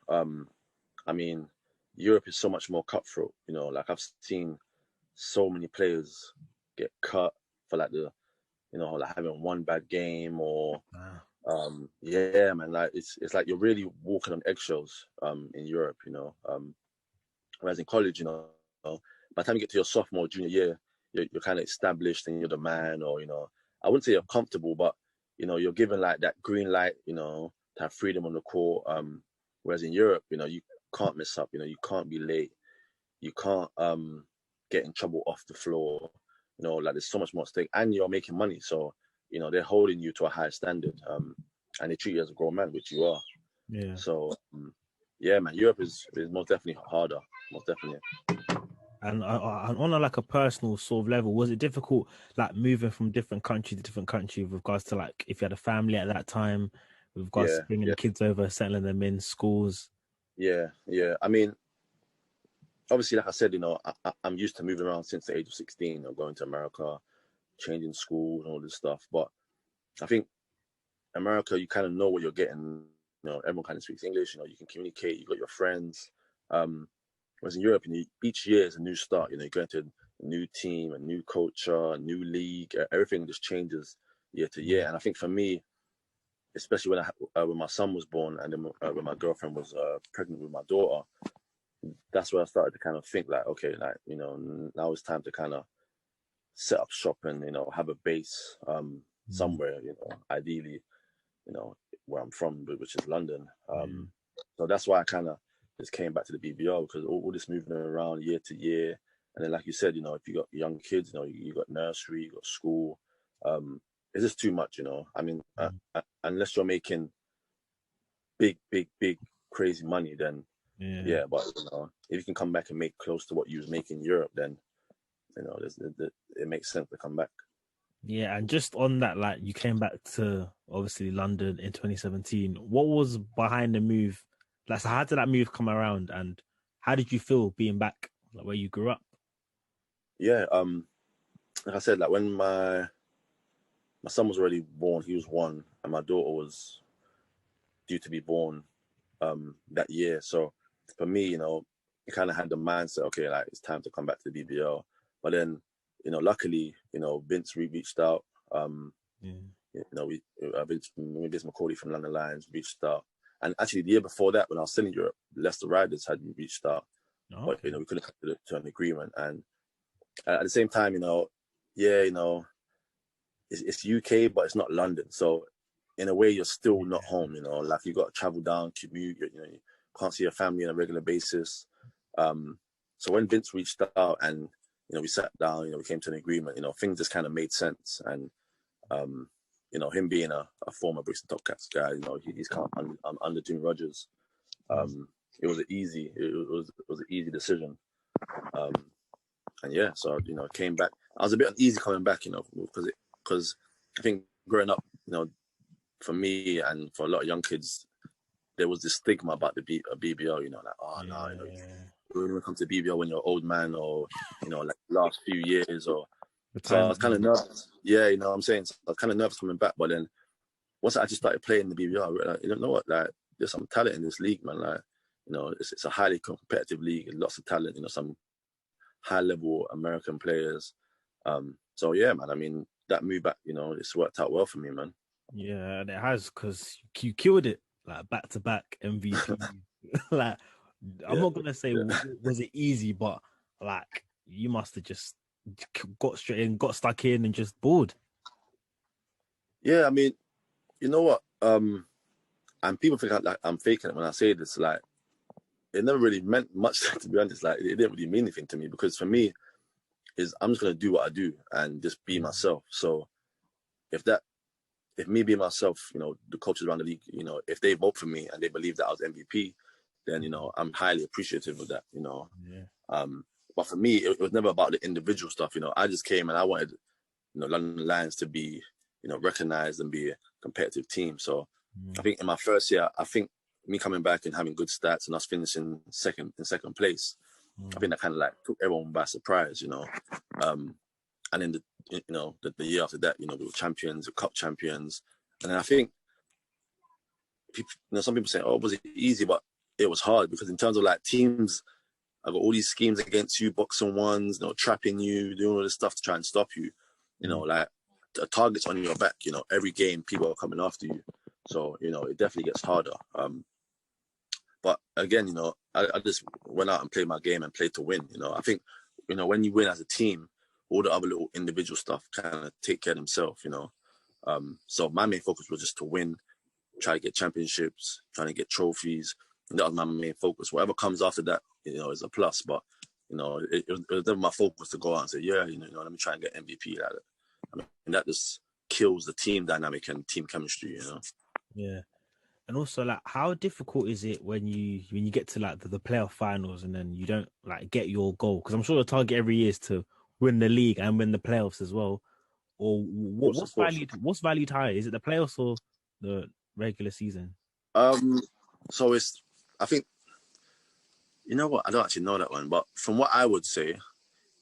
I mean, Europe is so much more cutthroat. Like I've seen so many players get cut for like like having one bad game or Ah, yeah, man, like it's like you're really walking on eggshells in Europe. Whereas in college, by the time you get to your sophomore, junior year, you're kind of established and you're the man, or I wouldn't say you're comfortable, but you're given like that green light, to have freedom on the court. Whereas in Europe, you can't mess up, you can't be late, you can't get in trouble off the floor. Like there's so much more at stake, and you're making money, so they're holding you to a higher standard, and they treat you as a grown man, which you are. yeah. So yeah, man, Europe is most definitely harder, most definitely. And on a like a personal sort of level, was it difficult like moving from different country to different country with regards to like if you had a family at that time, with regards Yeah, to bringing yeah, the kids over, settling them in schools? yeah. I mean, obviously, like I said, I'm used to moving around since the age of 16, going to America, changing schools and all this stuff. But I think America, you kind of know what you're getting. Everyone kind of speaks English. You can communicate. You got your friends. Whereas in Europe, each year is a new start. You go into a new team, a new culture, a new league. Everything just changes year to year. And I think for me, especially when my son was born, and then when my girlfriend was pregnant with my daughter, that's where I started to kind of think like, okay, like now it's time to kind of set up shop and have a base Mm, somewhere. Ideally, you know where I'm from, which is London. yeah. So that's why I kind of just came back to the BBL, because all this moving around year to year, and then like you said, if you got young kids, you got nursery, you got school. It's just too much. I mean, Mm, unless you're making big, big, big, crazy money, then yeah. yeah. But if you can come back and make close to what you was making in Europe, then it makes sense to come back. Yeah, and just on that, like you came back to obviously London in 2017. What was behind the move? Like, so how did that move come around, and how did you feel being back, like where you grew up? Yeah. Like I said, like when my son was already born, he was one, and my daughter was due to be born that year. So for me, I kind of had the mindset, okay, like it's time to come back to the BBL. But then, luckily, Vince reached out. Yeah. Vince McCauley from London Lions reached out. And actually, the year before that, when I was still in Europe, Leicester Riders had reached out, but Okay. we couldn't come to an agreement. And at the same time, yeah, it's UK, but it's not London. So in a way, you're still not home. Like you got to travel down, commute. You can't see your family on a regular basis. So when Vince reached out and we sat down, we came to an agreement. Things just kind of made sense. And him being a former Brixton Topcats guy, he's kind of under Jimmy Rogers. Mm. It was an easy decision. Um, and yeah, so came back. I was a bit uneasy coming back, because I think growing up, for me and for a lot of young kids, there was this stigma about the BBL, like, oh no, Yeah. you only want to come to BBL when you're an old man, or like last few years, or The so I time. was kind of nervous. Yeah, what I'm saying. So I was kind of nervous coming back, but then once I actually started playing the BBL, I realized, you know what, like there's some talent in this league, man. Like, it's a highly competitive league, lots of talent. Some high level American players. So yeah, man. I mean, that move back, it's worked out well for me, man. Yeah, and it has because you killed it like back to back MVP. Like, I'm Yeah, not gonna say yeah, was it easy, but like you must have just got straight in, got stuck in, and just bored. yeah. I mean, you know what? And people think like I'm faking it when I say this. Like, it never really meant much to be honest. Like, it didn't really mean anything to me, because for me, is I'm just gonna do what I do and just be Mm. myself. So if that, if me being myself, the coaches around the league, if they vote for me and they believe that I was MVP, then I'm highly appreciative of that. Yeah, Um, but for me, it was never about the individual stuff. I just came and I wanted, London Lions to be, recognized and be a competitive team. So I mm. think in my first year, I think me coming back and having good stats and us finishing second place, I think that kind of like took everyone by surprise, you know. And then the year after that, you know, we were champions, we were cup champions, and then I think people, you know, some people say, "Oh, was it easy?" But it was hard because in terms of like teams, I've got all these schemes against you, boxing ones, you know, trapping you, doing all this stuff to try and stop you. You know, like a target's on your back. You know, every game people are coming after you, so you know it definitely gets harder. But again, you know, I just went out and played my game and played to win. You know, I think, you know, when you win as a team, all the other little individual stuff kind of take care of themselves. You know, so my main focus was just to win, try to get championships, trying to get trophies. And that was my main focus. Whatever comes after that, you know, is a plus. But you know, it was never my focus to go out and say, yeah, you know, let me try and get MVP. Like that. I mean, and that just kills the team dynamic and team chemistry. You know. Yeah. And also, like, how difficult is it when you get to like the playoff finals and then you don't like get your goal? Because I'm sure the target every year is to win the league and win the playoffs as well. Or Of course. what's valued higher? Is it the playoffs or the regular season? So it's, I think, you know what? I don't actually know that one, but from what I would say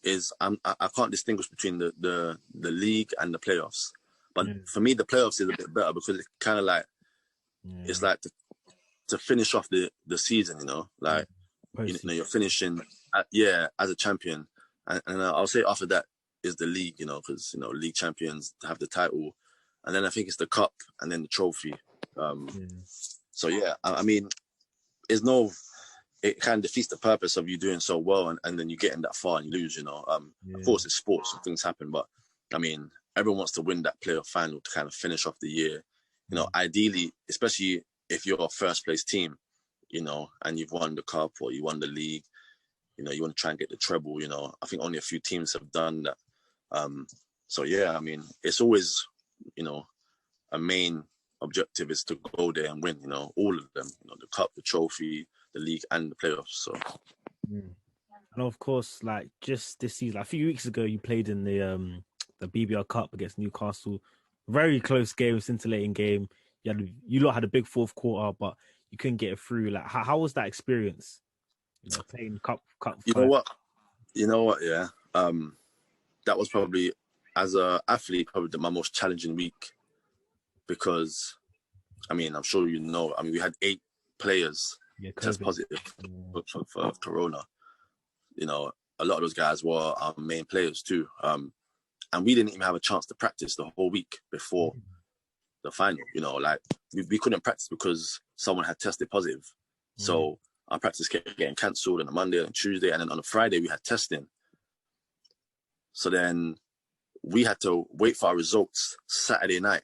is I can't distinguish between the league and the playoffs. But for me, the playoffs is a bit better because it's kind of like, it's like to finish off the season, you know, like, you know, you're finishing, as a champion. And I'll say after that is the league, you know, because, you know, league champions have the title. And then I think it's the cup and then the trophy. So, yeah, I mean, it kind of defeats the purpose of you doing so well and then you getting that far and you lose, you know. Of course, it's sports and things happen, but I mean, everyone wants to win that playoff final to kind of finish off the year. You know, ideally, especially if you're a first place team, you know, and you've won the cup or you won the league, you know, you want to try and get the treble, you know. I think only a few teams have done that. So, yeah, I mean, it's always, you know, a main objective is to go there and win, you know, all of them, you know, the cup, the trophy, the league and the playoffs. So, and of course, like just this season, like, a few weeks ago, you played in the BBL Cup against Newcastle. Very close game, scintillating game. You lot had a big fourth quarter, but you couldn't get it through. Like, how was that experience? You know, playing cup. you know what, yeah. That was probably, as a athlete, probably my most challenging week because, I mean, I'm sure you know, I mean, we had 8 players test positive for Corona. You know, a lot of those guys were our main players too. And we didn't even have a chance to practice the whole week before the final. You know, like we couldn't practice because someone had tested positive. So our practice kept getting cancelled on a Monday and Tuesday. And then on a Friday, we had testing. So then we had to wait for our results Saturday night.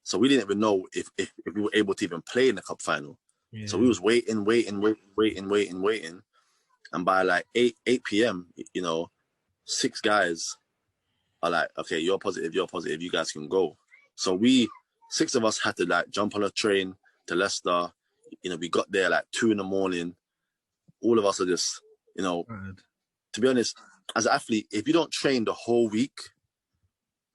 So we didn't even know if we were able to even play in the cup final. So we was waiting. And by like 8 p.m., you know, 6 guys are like, okay, you're positive, you guys can go. So 6 of us had to like jump on a train to Leicester. You know, we got there like 2 a.m. All of us are just, you know, to be honest, as an athlete, if you don't train the whole week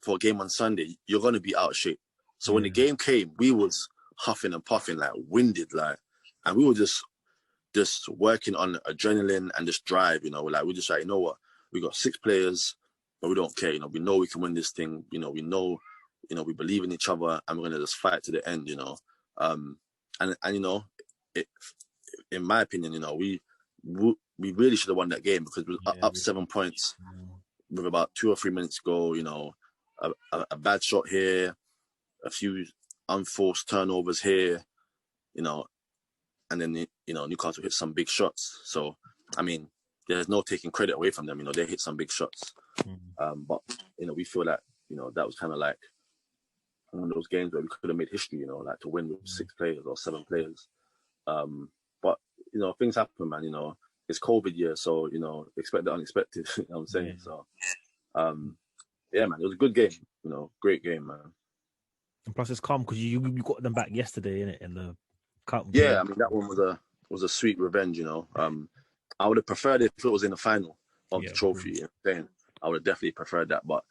for a game on Sunday, you're going to be out of shape. So when the game came, we was huffing and puffing, like winded, like, and we were just working on adrenaline and just drive, you know, like we're just like, you know what, we got 6 players, but we don't care, you know, we know we can win this thing, you know, we believe in each other and we're going to just fight to the end, you know. And you know, in my opinion, you know, we really should have won that game because we were up 7 points with about 2 or 3 minutes to go, you know, a bad shot here, a few unforced turnovers here, you know, and then, you know, Newcastle hit some big shots. So, I mean, there's no taking credit away from them. You know, they hit some big shots. But, you know, we feel that, you know, that was kind of like one of those games where we could have made history, you know, like to win with 6 players or 7 players. But, you know, things happen, man. You know, it's COVID year. So, you know, expect the unexpected. You know what I'm saying? So, yeah, man, it was a good game. You know, great game, man. And plus, it's calm because you got them back yesterday, innit, in the cup. Yeah, I mean, that one was a sweet revenge, you know. I would have preferred it if it was in the final of the trophy. You know what I'm saying? I would have definitely preferred that. But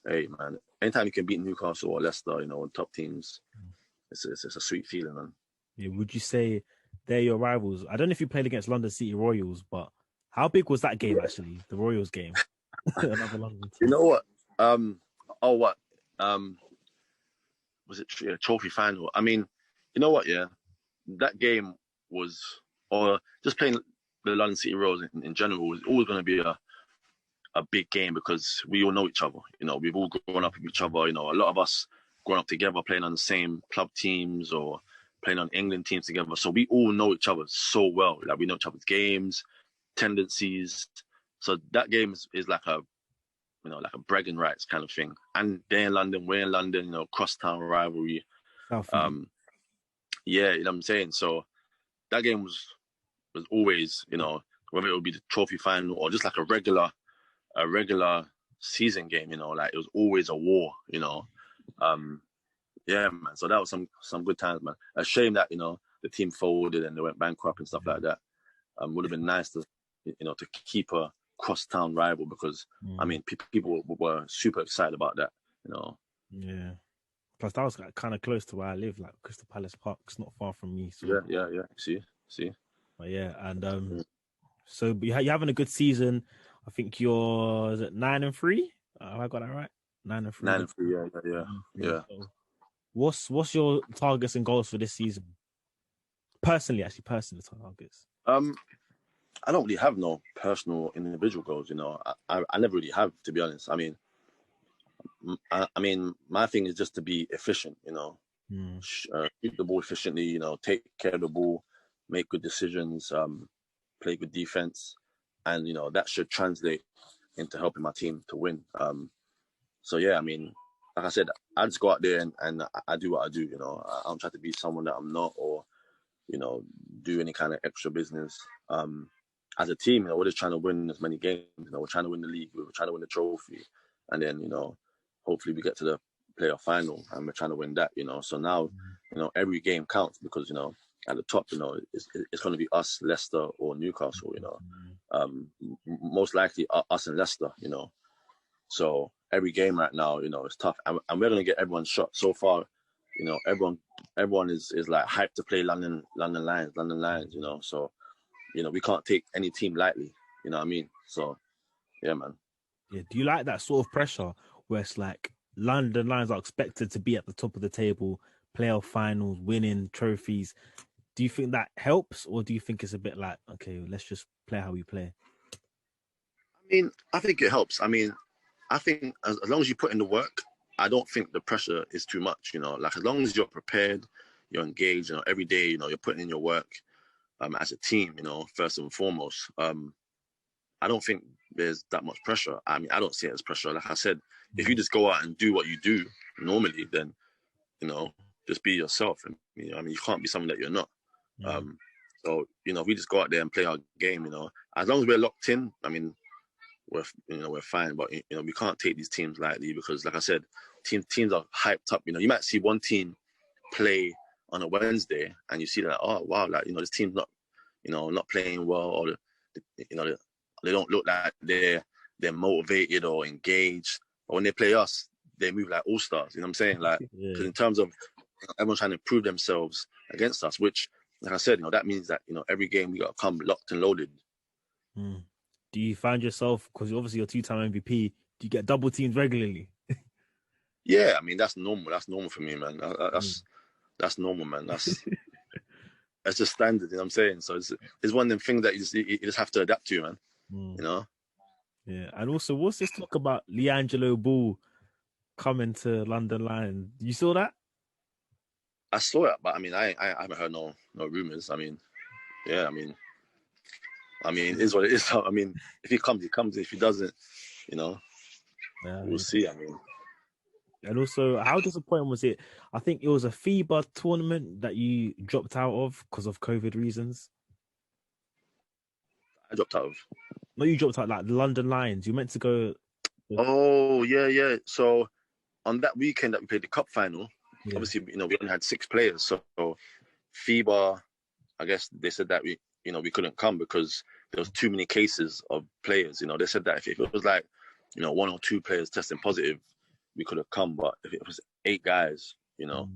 hey, man, anytime you can beat Newcastle or Leicester, you know, top teams, it's a sweet feeling, man. Yeah, would you say they're your rivals? I don't know if you played against London City Royals, but How big was that game actually? The Royals game, another London You team. know what? What? Um, was it trophy final? I mean, you know what? Yeah, that game was, or just playing the London City Royals in general was always going to be a big game because we all know each other. You know, we've all grown up with each other. You know, a lot of us grown up together, playing on the same club teams or playing on England teams together. So we all know each other so well. Like we know each other's games, tendencies. So that game is like a, you know, like a bragging rights kind of thing. And they're in London, we're in London. You know, crosstown rivalry. South. Yeah, you know what I'm saying. So that game was always, you know, whether it would be the trophy final or just like a regular season game, you know, like it was always a war, you know. Yeah, man. So that was some good times, man. A shame that, you know, the team folded and they went bankrupt and stuff like that. Would have been nice to, you know, to keep a crosstown rival because I mean people were super excited about that, you know. Yeah. Plus, that was like, kind of close to where I live, like Crystal Palace Park. It's not far from me. So Yeah. See. but yeah, and so you're having a good season. I think you're is it 9-3? Have I got that right? 9-3. 9-3, yeah. So what's your targets and goals for this season? Personally targets. I don't really have no personal individual goals, you know. I never really have, to be honest. I mean, my thing is just to be efficient, you know. Shoot the ball efficiently, you know, take care of the ball, make good decisions, play good defense, and you know that should translate into helping my team to win. So yeah, I mean, like I said, I just go out there and I do what I do. You know, I don't try to be someone that I'm not, or you know, do any kind of extra business. As a team, you know, we're just trying to win as many games. You know, we're trying to win the league, we're trying to win the trophy, and then you know, hopefully we get to the playoff final and we're trying to win that. You know, so now, you know, every game counts because you know at the top, you know, it's going to be us, Leicester, or Newcastle. You know, most likely us and Leicester. You know, so every game right now, you know, is tough, and we're going to get everyone's shot. So far, you know, everyone is like hyped to play London Lions. You know, so you know we can't take any team lightly. You know what I mean? So yeah, man. Yeah. Do you like that sort of pressure where it's like London Lions are expected to be at the top of the table, playoff finals, winning trophies? Do you think that helps, or do you think it's a bit like, okay, let's just play how we play? I mean, I think it helps. I mean, I think as long as you put in the work, I don't think the pressure is too much. You know, like as long as you're prepared, you're engaged. You know, every day, you know, you're putting in your work as a team. You know, first and foremost. I don't think there's that much pressure. I mean, I don't see it as pressure. Like I said, if you just go out and do what you do normally, then you know, just be yourself. And you know, I mean, you can't be someone that you're not. So you know, if we just go out there and play our game, you know, as long as we're locked in, I mean, we're fine. But you know, we can't take these teams lightly because, like I said, teams are hyped up. You know, you might see one team play on a Wednesday, and you see that, oh wow, like you know, this team's not, you know, not playing well, or you know, they don't look like they're motivated or engaged. But when they play us, they move like all stars. You know what I'm saying? Like, because in terms of everyone's trying to prove themselves against us, which, like I said, you know, that means that you know every game we got to come locked and loaded. Do you find yourself, because obviously you're two-time MVP, do you get double teams regularly? Yeah, I mean that's normal. That's normal for me, man. That's normal, man. That's just standard. You know what I'm saying? So it's one of them things that you just have to adapt to, man. You know. Yeah, and also, what's this talk about Leangelo Ball coming to London Lions? You saw that? I saw it, but I mean, I haven't heard no rumors. I mean, yeah, I mean, it is what it is. I mean, if he comes, he comes. If he doesn't, you know, we'll see. I mean, and also, how disappointing was it? I think it was a FIBA tournament that you dropped out of because of COVID reasons. I dropped out of. No, you dropped out like the London Lions. You meant to go. Oh yeah. So on that weekend that we played the cup final, obviously, you know, we only had 6 players. So FIBA, I guess they said that we couldn't come because there was too many cases of players. You know, they said that if it was like, you know, 1 or 2 players testing positive, we could have come. But if it was 8 guys, you know,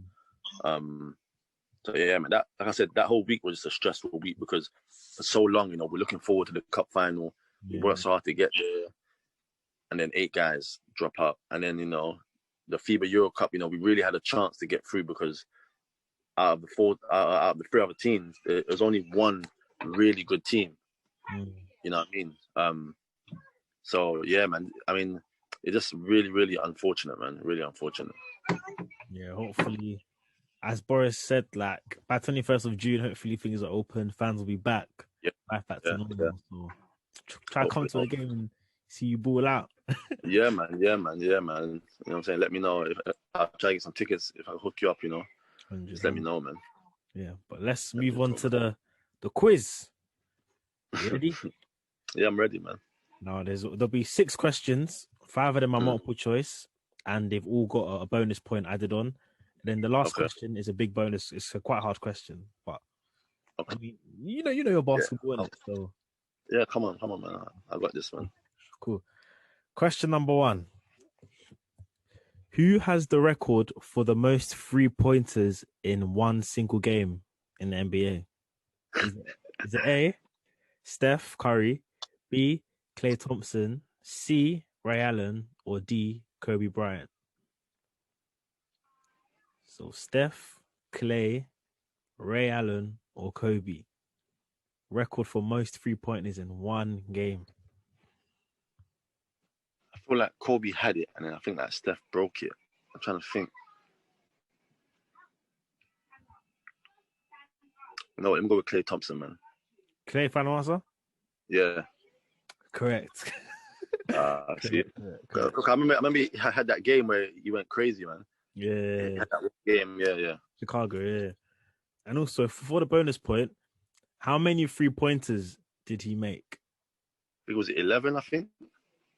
So yeah, man. That, like I said, that whole week was just a stressful week because for so long, you know, we're looking forward to the cup final. We worked so hard to get there, and then 8 guys drop out, and then, you know, the FIBA Euro Cup. You know, we really had a chance to get through because out of the 3 other teams, there was only one really good team. You know what I mean? So yeah, man. I mean, it's just really, really unfortunate, man. Really unfortunate. Yeah, hopefully, as Boris said, like by 21st of June, hopefully things are open. Fans will be back. Yeah. Life back to normal. Yeah. So try to come to a game and see you ball out. Yeah, man. You know what I'm saying? Let me know. I'll try to get some tickets if I hook you up, you know. 100. Just let me know, man. Yeah, but let's move on to the quiz. You ready? Yeah, I'm ready, man. Now there'll be 6 questions. 5 of them are multiple choice, and they've all got a bonus point added on. And then the last question is a big bonus. It's a quite hard question, but I mean, you know your basketball, innit? So yeah, come on, man. I got this, man. Cool. Question number 1. Who has the record for the most 3-pointers in one single game in the NBA? Is it A, Steph Curry, B, Klay Thompson, C, Ray Allen, or D, Kobe Bryant? So Steph, Klay, Ray Allen, or Kobe? Record for most 3-pointers in one game. I feel like Kobe had it, and then I think that Steph broke it. I'm trying to think. No, let me go with Klay Thompson, man. Klay, final answer? Yeah. Correct. See, correct. I remember he had that game where he went crazy, man. Yeah. He had that game, yeah. Chicago, yeah. And also, for the bonus point, how many 3-pointers did he make? It was 11, I think.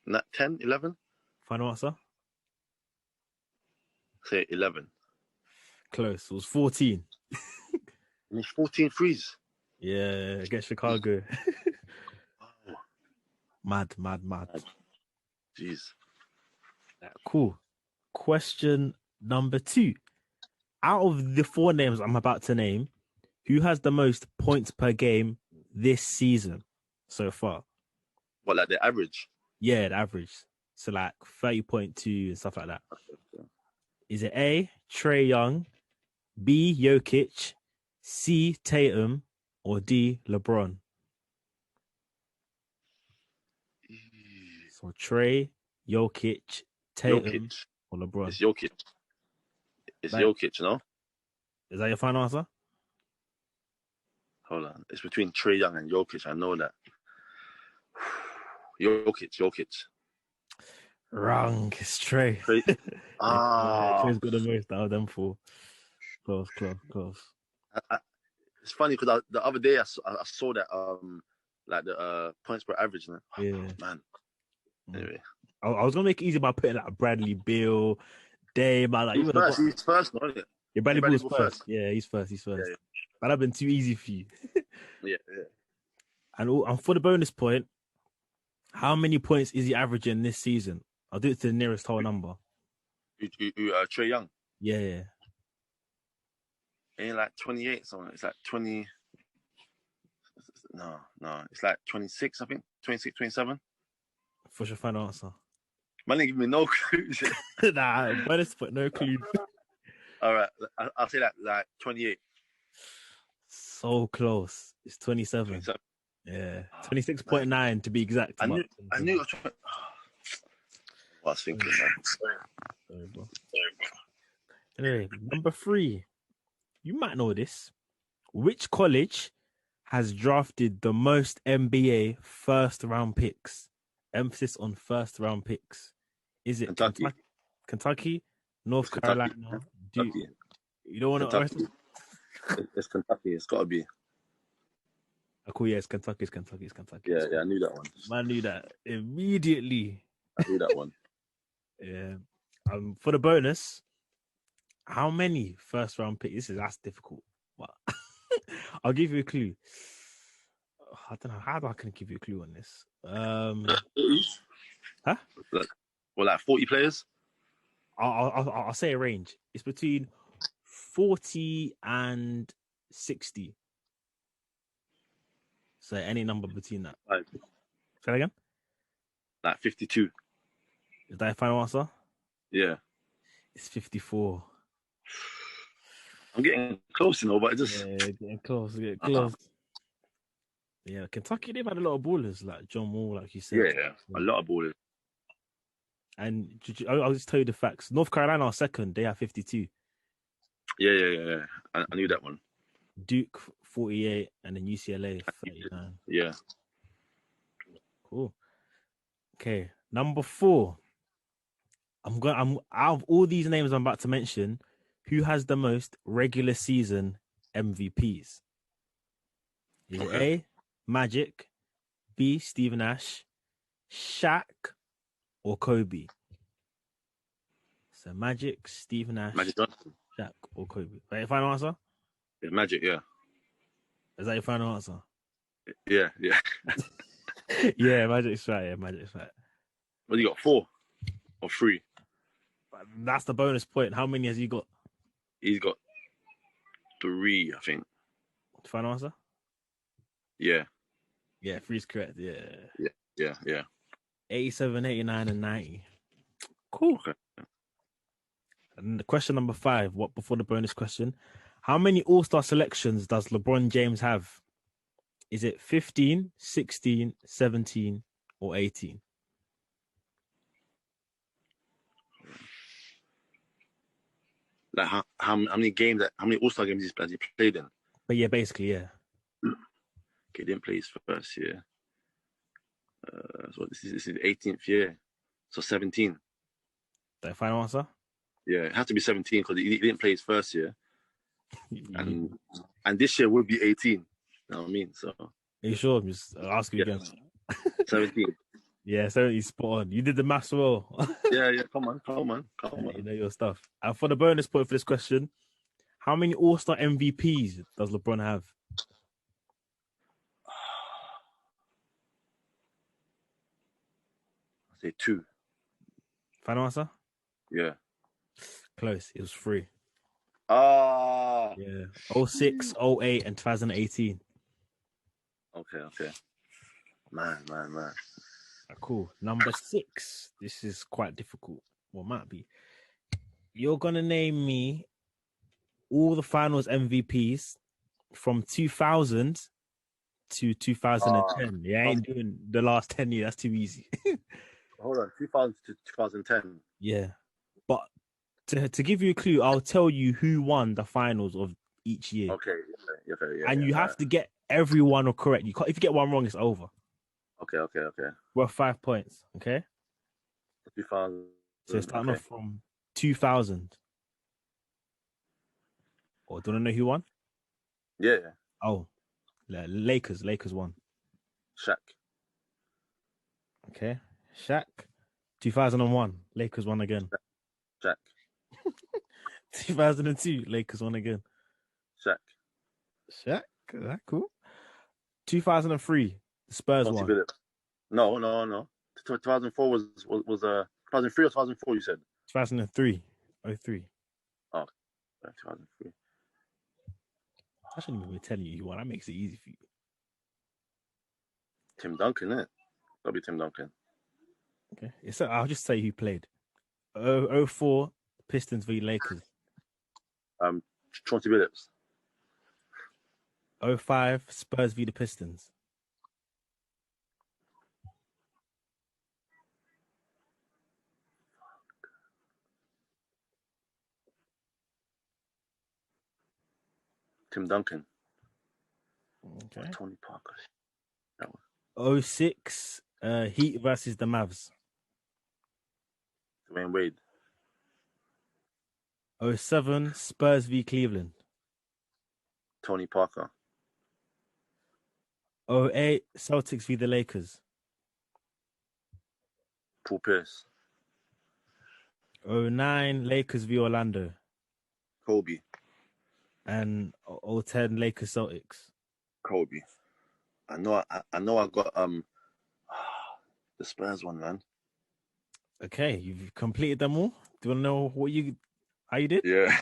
Not 10, 11? Final answer? Say 11. Close. It was 14. 14 threes. Yeah, against Chicago. Mad. Jeez. Cool. Question number 2. Out of the 4 names I'm about to name, who has the most points per game this season so far? What, like the average? Yeah, the average. So like 30.2 and stuff like that. Is it A, Trae Young, B, Jokic, C, Tatum, or D, LeBron? So Trae, Jokic, Tatum, or LeBron? It's Jokic. Jokic, no? Is that your final answer? Hold on. It's between Trae Young and Jokic. I know that. Jokic. Wrong. It's Trae. Trae's got the most out of them 4. Close. It's funny because the other day I saw that like the points per average. Man. Anyway, I was gonna make it easy by putting like Bradley Beal, Dame. Like he's first, not it? Yeah, Bradley Beal's first. Yeah, he's first. Yeah. That'd have been too easy for you. yeah. And for the bonus point, how many points is he averaging this season? I'll do it to the nearest whole number. Trae Young. Yeah. Ain't like 28 something. It's like 20. No. It's like 26, I think. 26, 27. What's your final answer? Man, they give me no clues. Nah, bonus point, no clue. All right, I'll say that like 28. So close. It's 27. 27. Yeah, 26.9 to be exact. I knew. I was thinking, man. Sorry, bro. Anyway, number 3. You might know this. Which college has drafted the most NBA first-round picks? Emphasis on first-round picks. Is it Kentucky, North Carolina? Kentucky. You don't want to? It's Kentucky. It's got to be. Cool. Yeah, it's Kentucky. Yeah, I knew that one. I knew that immediately. I knew that one. Yeah. For the bonus, how many first-round picks? That's difficult. But I'll give you a clue. I don't know how I can give you a clue on this. Huh? Like 40 players. I'll say a range. It's between 40 and 60. So any number between that. Like, Say that again? like 52. Is that your final answer? Yeah. It's 54. I'm getting close, but it just... Yeah, getting close, getting close. Yeah, Kentucky, they've had a lot of ballers, like John Wall, like you said. Yeah, a lot of ballers. And I'll just tell you the facts. North Carolina are second. They have 52. Yeah. I knew that one. Duke, 48. And then UCLA, 39. Yeah. Cool. Okay, number 4. I'm out of all these names I'm about to mention, who has the most regular season MVPs? Is it A, Magic, B, Steve Nash, Shaq, or Kobe? So Magic, Steve Nash, Magic Johnson. Shaq, or Kobe. Right, your final answer? Yeah, Magic, yeah. Is that your final answer? Yeah. Yeah, Magic's right. Yeah, Magic's right. What, you got 4 or 3? That's the bonus point. How many has he got? He's got 3, I think. Final answer? Yeah. Yeah, 3 is correct. Yeah. 87, 89, and 90. Cool. Okay. And the question number 5, what before the bonus question? How many All-Star selections does LeBron James have? Is it 15, 16, 17, or 18? Like how many games, how many All-Star games has he played in? But yeah, basically, yeah. Okay, didn't play his first year. So this is 18th year. So 17. That final answer? Yeah, it has to be 17 because he didn't play his first year. And this year will be 18. You know what I mean? So are you sure? I'm just asking you again. 17. Yeah, 70 spot on. You did the maths well. Yeah. Come on. You know your stuff. And for the bonus point for this question, how many All-Star MVPs does LeBron have? I say 2. Final answer? Yeah. Close. It was 3. Yeah. 06, 08, and 2018. Okay. Man. Cool. Number 6. This is quite difficult. Well, might be. You're gonna name me all the finals MVPs from 2000 to 2010. You ain't doing the last 10 years. That's too easy. Hold on. 2000 to 2010. Yeah. But to give you a clue, I'll tell you who won the finals of each year. Okay. Yeah. And you have to get everyone correct. If you get one wrong, it's over. Okay. Worth 5 points. Okay. 2000. So starting off from 2000. Or do you want to know who won? Yeah. Oh, Lakers. Lakers won. Shaq. Okay. Shaq. 2001. Lakers won again. Shaq. 2002. Lakers won again. Shaq. That cool. 2003. The Spurs won. No. 2004 was 2003 or 2004. You said 2003. 03. Oh, 2003. I shouldn't even be telling you who won. That makes it easy for you. Tim Duncan, innit? That'll be Tim Duncan. Okay. I'll just say who played. 04 Pistons v Lakers. Chauncey Billups. 05 Spurs v the Pistons. Tim Duncan. Okay. Tony Parker. That one. 06 Heat versus the Mavs. Dwayne Wade. 07 Spurs v Cleveland. Tony Parker. 08 Celtics v the Lakers. Paul Pierce. 09 Lakers v Orlando. Kobe. And 010 Lakers Celtics. Kobe. I know I got the Spurs one, man. Okay, you've completed them all. Do you want to know how you did? Yeah.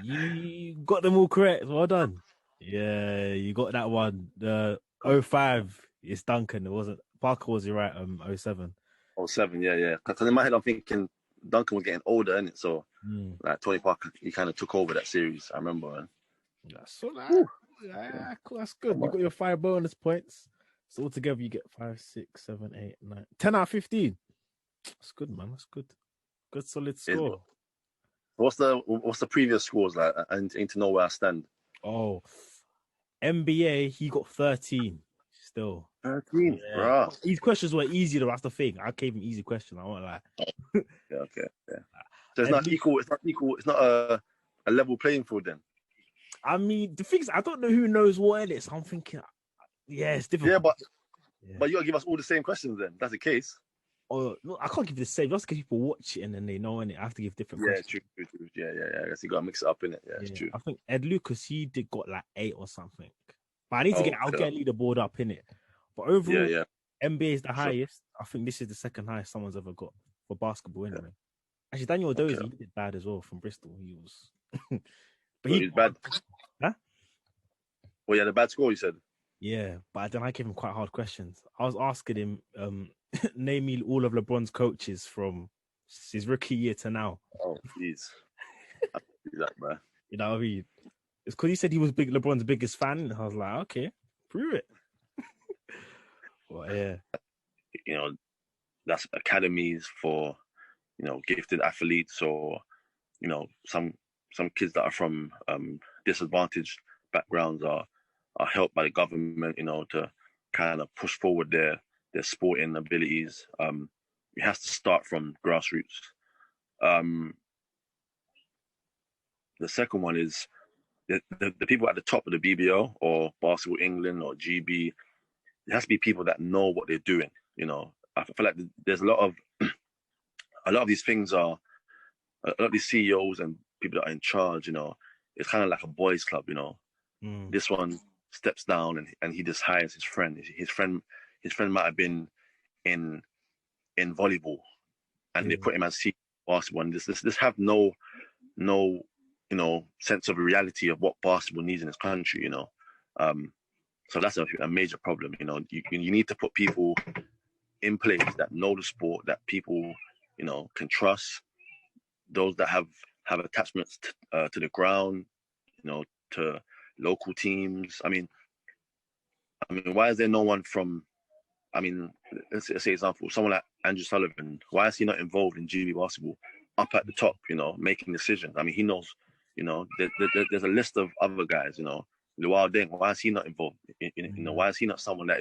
You got them all correct. Well done. Yeah, you got that one. The '05 is Duncan. It wasn't Parker, was you right? '07. Oh, 07, yeah, yeah. Because in my head, I'm thinking Duncan was getting older, innit? So, Mm. like, Tony Parker, he kind of took over that series. I remember, man. That's all right. Whew. Yeah, cool. That's good. You got your 5 bonus points. So altogether, you get 5, 6, 7, 8, 9, 10 out of 15. That's good, man. That's good. Good, solid score. What's the previous scores like? I need to know where I stand. Oh, NBA, he got 13 still. 13, Yeah. bro. These questions were easy though. That's the thing. I gave him easy question. I won't lie. Yeah, okay, yeah. So it's Ed not Luke, equal. It's not equal. It's not a level playing field then. I mean, the things I don't know who knows what it is. I'm thinking, yeah, it's Yeah, difficult. Yeah. but you gotta give us all the same questions then. If that's the case. Or no, I can't give the same. Just because people watch it and then they know it. I have to give different Yeah, questions. true. Yeah, yeah, yeah. I guess you gotta mix it up in it. Yeah, it's Yeah, true. I think Ed Lucas he did got like 8 or something. But I need to Oh, I'll okay. get leaderboard up in it. But Yeah, overall, yeah. NBA is the Sure. highest. I think this is the second highest someone's ever got for basketball Okay. anyway. Actually, Daniel Okay. Dozy he did bad as well from Bristol. He was, but So he's bad. Huh? Well, yeah, the bad score you said. Yeah, but then I gave him quite hard questions. I was asking him, name me all of LeBron's coaches from his rookie year to now. Oh, jeez. That, man. You know what I mean? It's because he said he was LeBron's biggest fan. And I was like, okay, prove it. Well, yeah. You know, that's academies for gifted athletes or some kids that are from disadvantaged backgrounds are helped by the government, to kind of push forward their sporting abilities. It has to start from grassroots. The second one is the people at the top of the BBL or Basketball England or GB. It has to be people that know what they're doing. I feel like there's a lot of these things are a lot of these CEOs and people that are in charge. It's kind of like a boys' club. This one steps down and he just hires his friend. His friend might have been in volleyball, and they put him as CEO basketball. And this have no sense of reality of what basketball needs in this country. So that's a major problem. You need to put people in place that know the sport, that people can trust, those that have attachments to the ground, to local teams. I mean, why is there no one from? I mean, let's say example, someone like Andrew Sullivan. Why is he not involved in GB basketball, up at the top? Making decisions. I mean, he knows. There's a list of other guys. Luau Deng. Why is he not involved? Why is he not someone that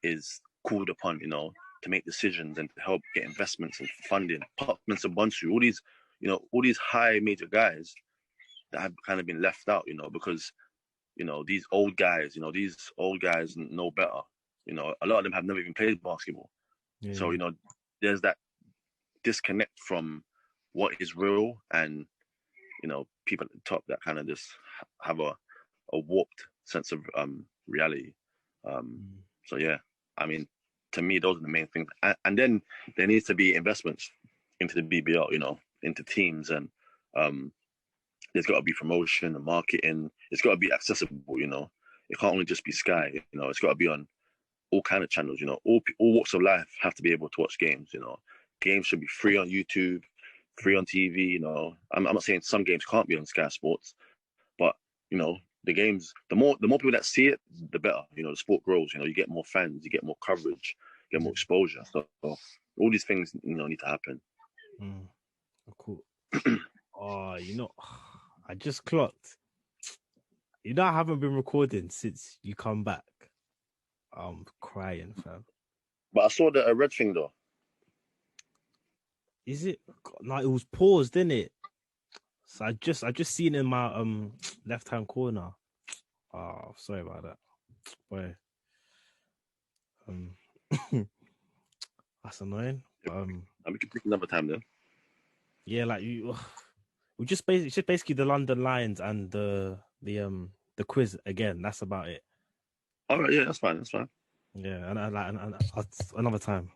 is called upon? To make decisions and to help get investments and funding. Putman Sabonsu, all these high major guys that have kind of been left out. Because these old guys know better. A lot of them have never even played basketball. Yeah. So, there's that disconnect from what is real and, people at the top that kind of just have a warped sense of reality. So, yeah, I mean, to me, those are the main things. And then there needs to be investments into the BBL, into teams. And there's got to be promotion and marketing. It's got to be accessible, It can't only just be Sky, It's got to be on all kind of channels, all walks of life have to be able to watch games, Games should be free on YouTube, free on TV, I'm not saying some games can't be on Sky Sports, but the games, the more people that see it, the better. The sport grows. You get more fans, you get more coverage, you get more exposure. So all these things, need to happen. Cool. Oh, I just clocked. I haven't been recording since you come back. I'm crying, fam. But I saw the red thing though. Is it? No, it was paused, didn't it? So I just seen in my left hand corner. Oh, sorry about that. Boy. That's annoying. We can pick another time then. Yeah, like we just basically the London Lions and the quiz again. That's about it. All right, yeah, that's fine. Yeah, and another time.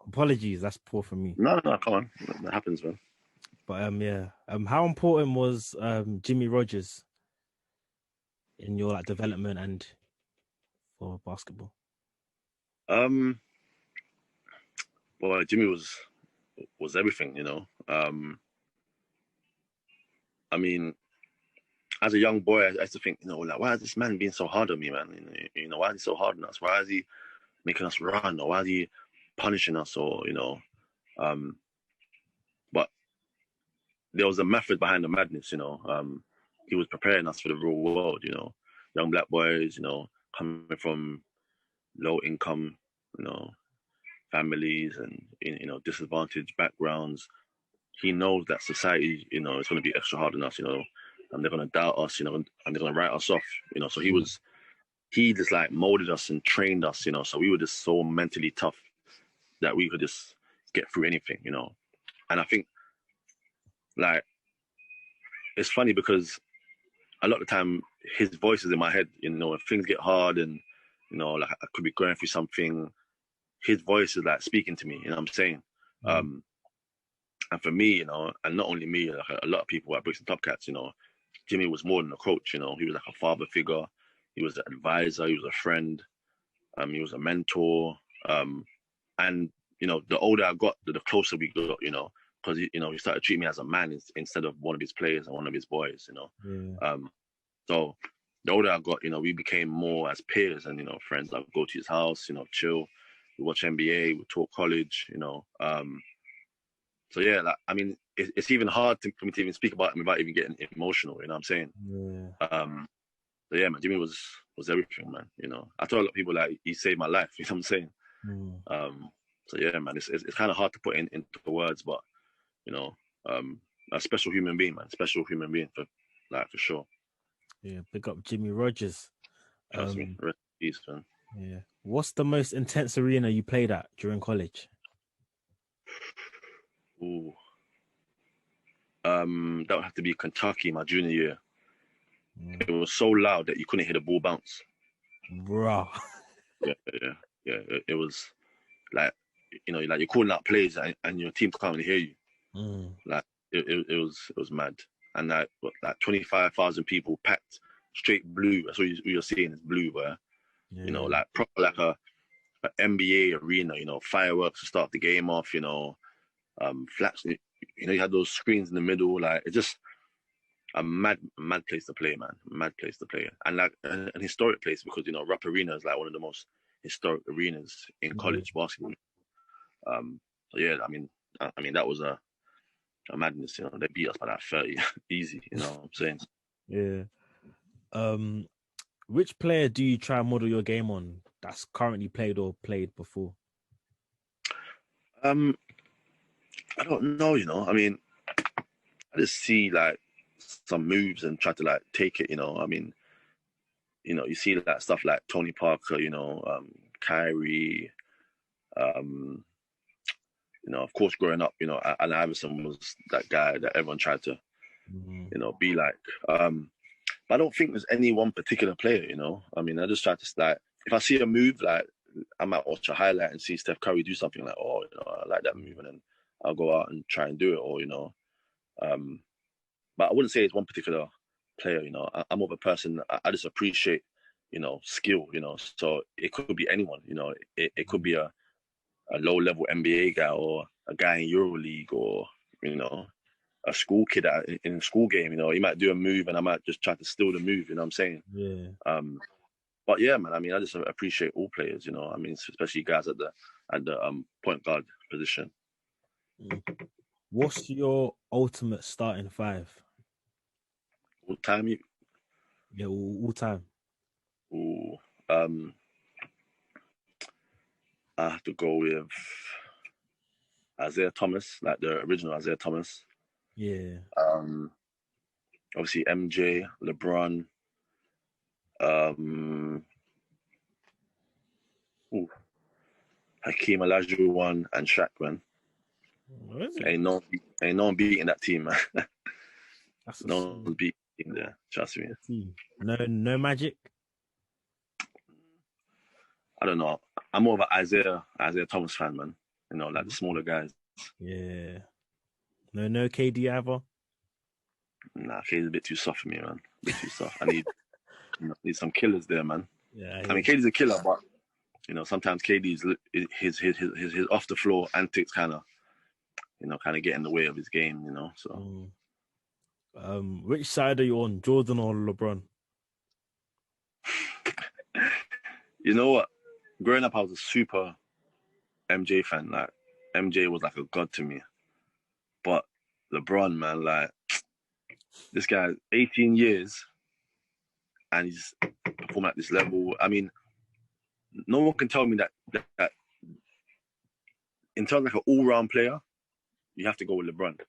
Apologies, that's poor for me. No, come on, that happens, man. But yeah. How important was Jimmy Rogers in your like development and for basketball? Um, well, Jimmy was everything, you know. I mean, as a young boy, I used to think, you know, like, why is this man being so hard on me, man? Why is he so hard on us? Why is he making us run, or why is he punishing us, or um, but there was a method behind the madness, you know. He was preparing us for the real world, you know, young black boys, you know, coming from low income, you know, families and disadvantaged backgrounds. He knows that society, you know, is going to be extra hard on us, you know, and they're going to doubt us, you know, and they're going to write us off, you know. So he just like molded us and trained us, you know. So we were just so mentally tough that we could just get through anything, you know. And I think like it's funny because a lot of the time his voice is in my head, you know, if things get hard and like I could be going through something, his voice is like speaking to me, you know what I'm saying? And for me, you know, and not only me, like a lot of people at Brixton Topcats, you know, Jimmy was more than a coach, you know. He was like a father figure, he was an advisor, he was a friend, he was a mentor. And you know, the older I got, the closer we got, you know, because he started treating me as a man instead of one of his players and one of his boys, you know. Yeah. So the older I got, you know, we became more as peers and, you know, friends. I'd go to his house, you know, chill, we watch NBA, we talk college, you know. So yeah, like, I mean, it's even hard for me to even speak about him without even getting emotional, you know what I'm saying? Yeah. So yeah, man, Jimmy was everything, man. You know, I told a lot of people like he saved my life, you know what I'm saying? So yeah, man, it's kind of hard to put into words, but you know, a special human being, man, special human being for sure. Yeah, big up Jimmy Rogers. Trust me, rest in peace, man. Yeah. What's the most intense arena you played at during college? Ooh. That would have to be Kentucky, my junior year. It was so loud that you couldn't hear the ball bounce. Bro. Yeah. It was like, you know, like you're calling out plays and your team can't really hear you. Like it was mad. And like 25,000 people packed straight blue. That's what you're seeing is blue, where you know, like proper like a NBA arena. You know, fireworks to start the game off. You know, flats. You know, you had those screens in the middle. Like it's just a mad place to play, man. Mad place to play, and like an historic place because you know Rupp Arena is like one of the most historic arenas in college basketball. So yeah, I mean that was a madness. You know, they beat us by that 30 easy. You know what I'm saying? Yeah. Which player do you try and model your game on that's currently played or played before? I don't know. You know, I mean, I just see like some moves and try to like take it. You know, I mean, you know, you see that stuff like Tony Parker. You know, Kyrie. Um, you know, of course, growing up, you know, Allen Iverson was that guy that everyone tried to, you know, be like. But I don't think there's any one particular player, you know. I mean, I just try to like, if I see a move, like I might watch a highlight and see Steph Curry do something like, oh, you know, I like that move, and then I'll go out and try and do it, or you know. But I wouldn't say it's one particular player, you know. I'm more of a person. I just appreciate, you know, skill, you know. So it could be anyone, you know. It could be a low level NBA guy or a guy in EuroLeague or you know a school kid in a school game. You know, he might do a move and I might just try to steal the move. You know what I'm saying? Yeah. But yeah, man. I mean, I just appreciate all players. You know, I mean, especially guys at the point guard position. What's your ultimate starting five? All time, Yeah, all time. ooh, I have to go with Isaiah Thomas, like the original Isaiah Thomas. Yeah. Obviously MJ, LeBron. Um, ooh, Hakeem Olajuwon and Shaq, man. What is it? Ain't no one beating that team, man. That's a No solid one beating there. Trust me. team. No magic. I don't know. I'm more of an Isaiah Thomas fan, man. You know, like the smaller guys. Yeah. No KD either. Nah, KD's a bit too soft for me, man. A bit too soft. I need, need some killers there, man. Yeah, I mean, KD's a killer, but sometimes KD's his off the floor antics kind of get in the way of his game. So which side are you on, Jordan or LeBron? you know what? Growing up, I was a super MJ fan. Like MJ was like a god to me. But LeBron, man, like this guy, 18 years, and he's performing at this level. I mean, no one can tell me that in terms of like an all-round player, you have to go with LeBron.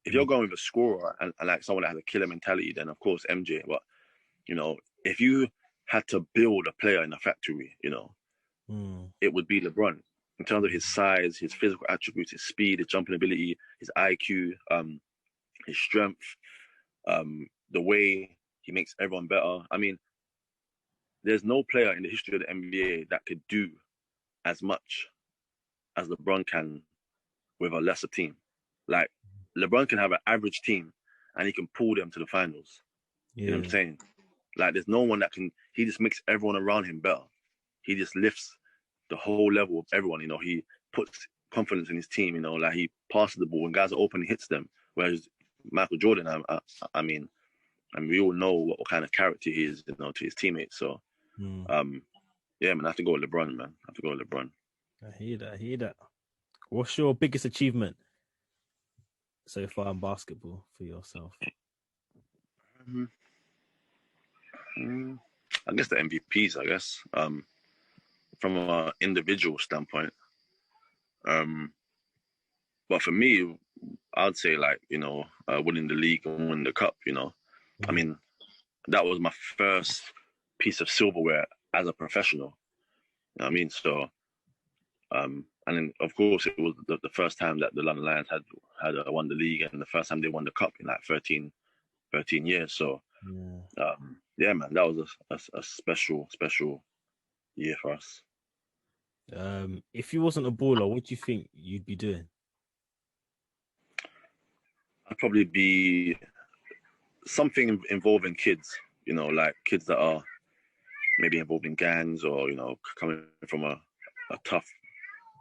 If you're going with a scorer and like someone that has a killer mentality, then of course MJ. But if you had to build a player in a factory, it would be LeBron in terms of his size, his physical attributes, his speed, his jumping ability, his IQ, his strength, the way he makes everyone better. I mean, there's no player in the history of the NBA that could do as much as LeBron can with a lesser team. Like, LeBron can have an average team and he can pull them to the finals. Yeah. You know what I'm saying? Like, there's no one that can. He just makes everyone around him better. He just lifts the whole level of everyone. He puts confidence in his team. Like he passes the ball when guys are open, he hits them. Whereas Michael Jordan, I mean, we all know what kind of character he is, to his teammates. So, yeah, man, I have to go with LeBron, man. I have to go with LeBron. I hear that. What's your biggest achievement so far in basketball for yourself? I guess the MVPs, I guess, from an individual standpoint. But for me, I'd say like, winning the league and winning the cup, I mean, that was my first piece of silverware as a professional. You know what I mean? So, and then of course it was the first time that the London Lions had won the league, and the first time they won the cup in like 13 years. So, yeah, man, that was a special year for us. If you wasn't a baller, what do you think you'd be doing? I'd probably be something involving kids, like kids that are maybe involved in gangs or, coming from a tough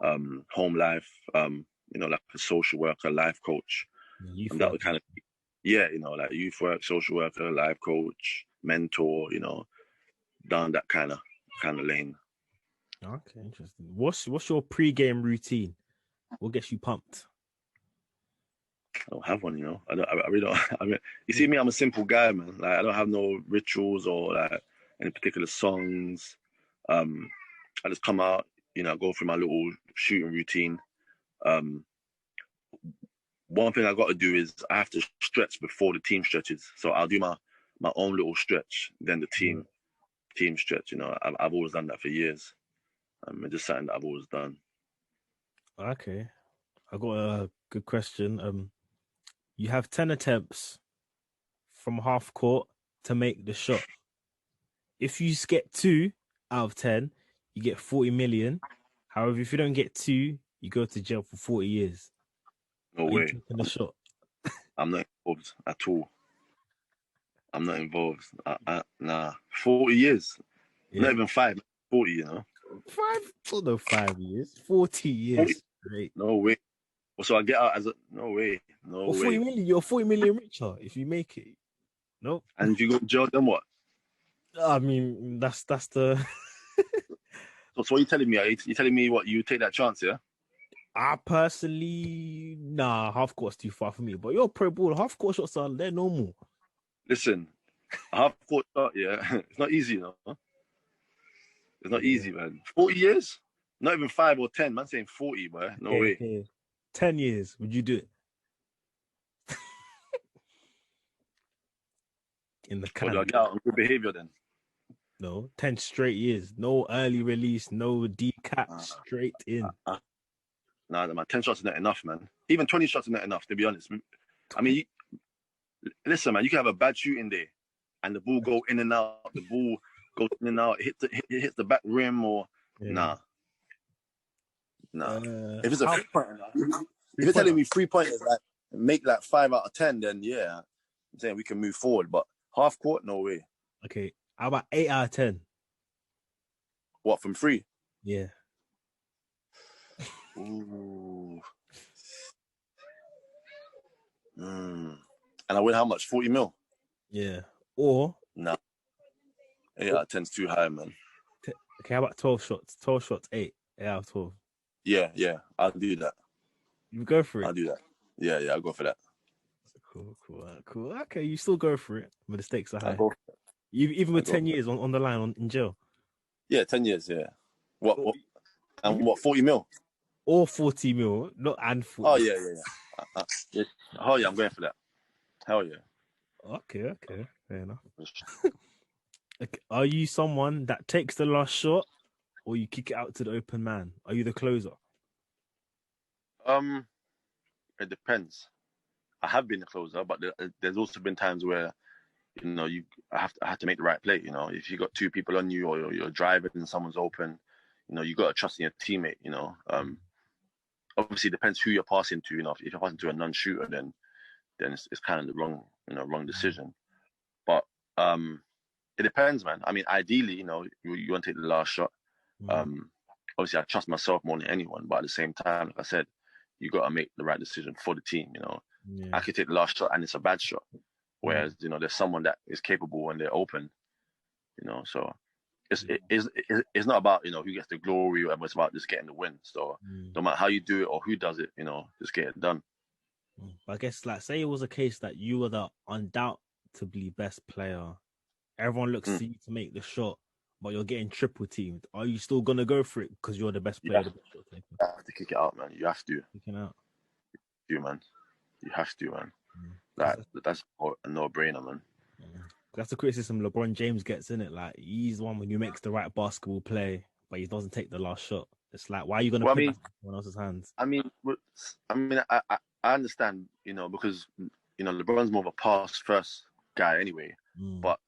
home life, like a social worker, life coach. And that would kind of, like youth work, social worker, life coach, mentor, down that kind of lane. Okay, interesting. What's your pre-game routine? What gets you pumped? I don't have one, I really don't. I mean, you see me, I'm a simple guy, man. Like, I don't have no rituals or like any particular songs. I just come out, go through my little shooting routine. One thing I got to do is I have to stretch before the team stretches. So I'll do my own little stretch, then the team stretch. I've always done that for years. It's just something that I've always done. Okay, I got a good question. You have 10 attempts from half court to make the shot. If you get 2 out of 10, you get 40 million. However, if you don't get 2, you go to jail for 40 years. No way. In the shot. I'm not involved at all. I'm not involved. Nah, 40 years. Yeah. Not even 5, 40, 5? Oh, no, 5 years. 40 years. 40? No way. So I get out as a... No way. No way. 40 million, you're 40 million richer if you make it. Nope. And if you go to jail, then what? I mean, that's the... So what are you telling me? You telling me what? You take that chance, yeah? I personally... Nah, half court's too far for me. But you're a pro ball. Half court shots they're normal. Listen, a half court shot, yeah. It's not easy, It's not easy, man. 40 years? Not even 5 or 10. Man saying 40, boy. No way. Okay. 10 years. Would you do it? In the can. Do I get out on good behavior then? No, 10 straight years. No early release, no decap, straight in. Nah, man. 10 shots is not enough, man. Even 20 shots is not enough, to be honest. I mean, listen, man, you can have a bad shooting day and the ball go in and out. The ball goes in and out. It hits the back rim or... Yeah. Nah. If it's a 3-pointer, if you're telling me 3-pointers, like make like 5 out of 10, then yeah, I'm saying we can move forward. But half court, no way. Okay, how about 8 out of 10? What, from 3? Yeah. Ooh. And I win how much? 40 mil? Yeah. Or Nah. 8 out of 10's too high, man. Okay, how about 12 shots? 12 shots, 8 out of 12. Yeah, I'll do that. You go for it. I'll do that. Yeah, I'll go for that. Cool. Okay, you still go for it, but the stakes are high. I'll go for it. Even with 10 years on the line in jail. Yeah, 10 years, yeah. What? And what, 40 mil? Or 40 mil, not and 40. Oh, yeah. Oh, yeah, I'm going for that. Hell yeah. Okay. Fair enough. Okay. Are you someone that takes the last shot or you kick it out to the open man? Are you the closer? It depends. I have been a closer, but there's also been times where, I have to make the right play. If you got 2 people on you or you're driving and someone's open, you got to trust in your teammate. Obviously it depends who you're passing to. If you're passing to a non-shooter, then it's kind of the wrong decision. But it depends, man. I mean, ideally, you want to take the last shot. Obviously, I trust myself more than anyone, but at the same time, like I said, you got to make the right decision for the team. Yeah. I could take the last shot and it's a bad shot, whereas there's someone that is capable when they're open. So it's not about who gets the glory or whatever. It's about just getting the win. So no matter how you do it or who does it, just get it done. I guess, like, say it was a case that you were the undoubtedly best player. Everyone looks to you to make the shot, but you're getting triple teamed. Are you still gonna go for it because you're the best player? You have to kick it out, man. You have to. Kicking out. You have to, man. That's a no-brainer, man. That's the criticism LeBron James gets, in it. Like, he's the one when he makes the right basketball play, but he doesn't take the last shot. It's like, why are you gonna put that in someone else's hands? I understand, because LeBron's more of a pass-first guy anyway. But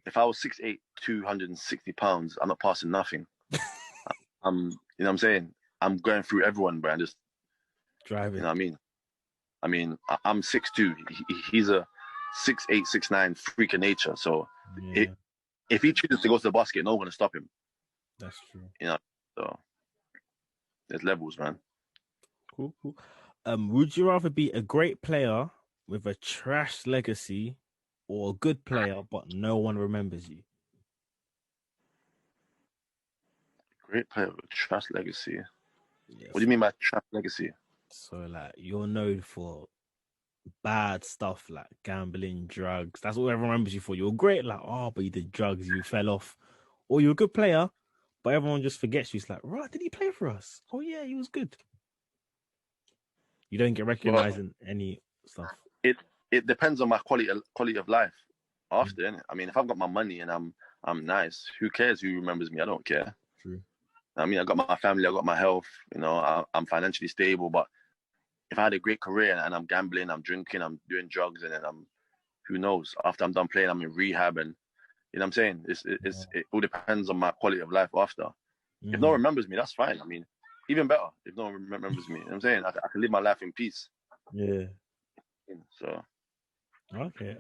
if I was 6'8", 260 pounds, I'm not passing nothing. You know what I'm saying? I'm going through everyone, bro, and just driving. You know what I mean? I'm 6'2". He's a 6'8", 6'9" freak of nature. So if he chooses to go to the basket, no one's going to stop him. That's true. So there's levels, man. Cool. Would you rather be a great player with a trash legacy or a good player but no one remembers you? Great player with a trash legacy. Yes. What do you mean by trash legacy? So, like, you're known for bad stuff like gambling, drugs. That's what everyone remembers you for. You're great, like, but you did drugs, you fell off. Or you're a good player, but everyone just forgets you. It's like, right, did he play for us? Oh yeah, he was good. You don't get recognized in any stuff. It depends on my quality of life after, innit? I mean, if I've got my money and I'm nice, who cares who remembers me? I don't care. True. I mean, I got my family, I got my health, I'm financially stable, but if I had a great career and I'm gambling, I'm drinking, I'm doing drugs, and then who knows? After I'm done playing, I'm in rehab, and you know what I'm saying? It all depends on my quality of life after. If no one remembers me, that's fine. I mean, even better if no one remembers me. You know what I'm saying? I can live my life in peace. Yeah. So. Okay.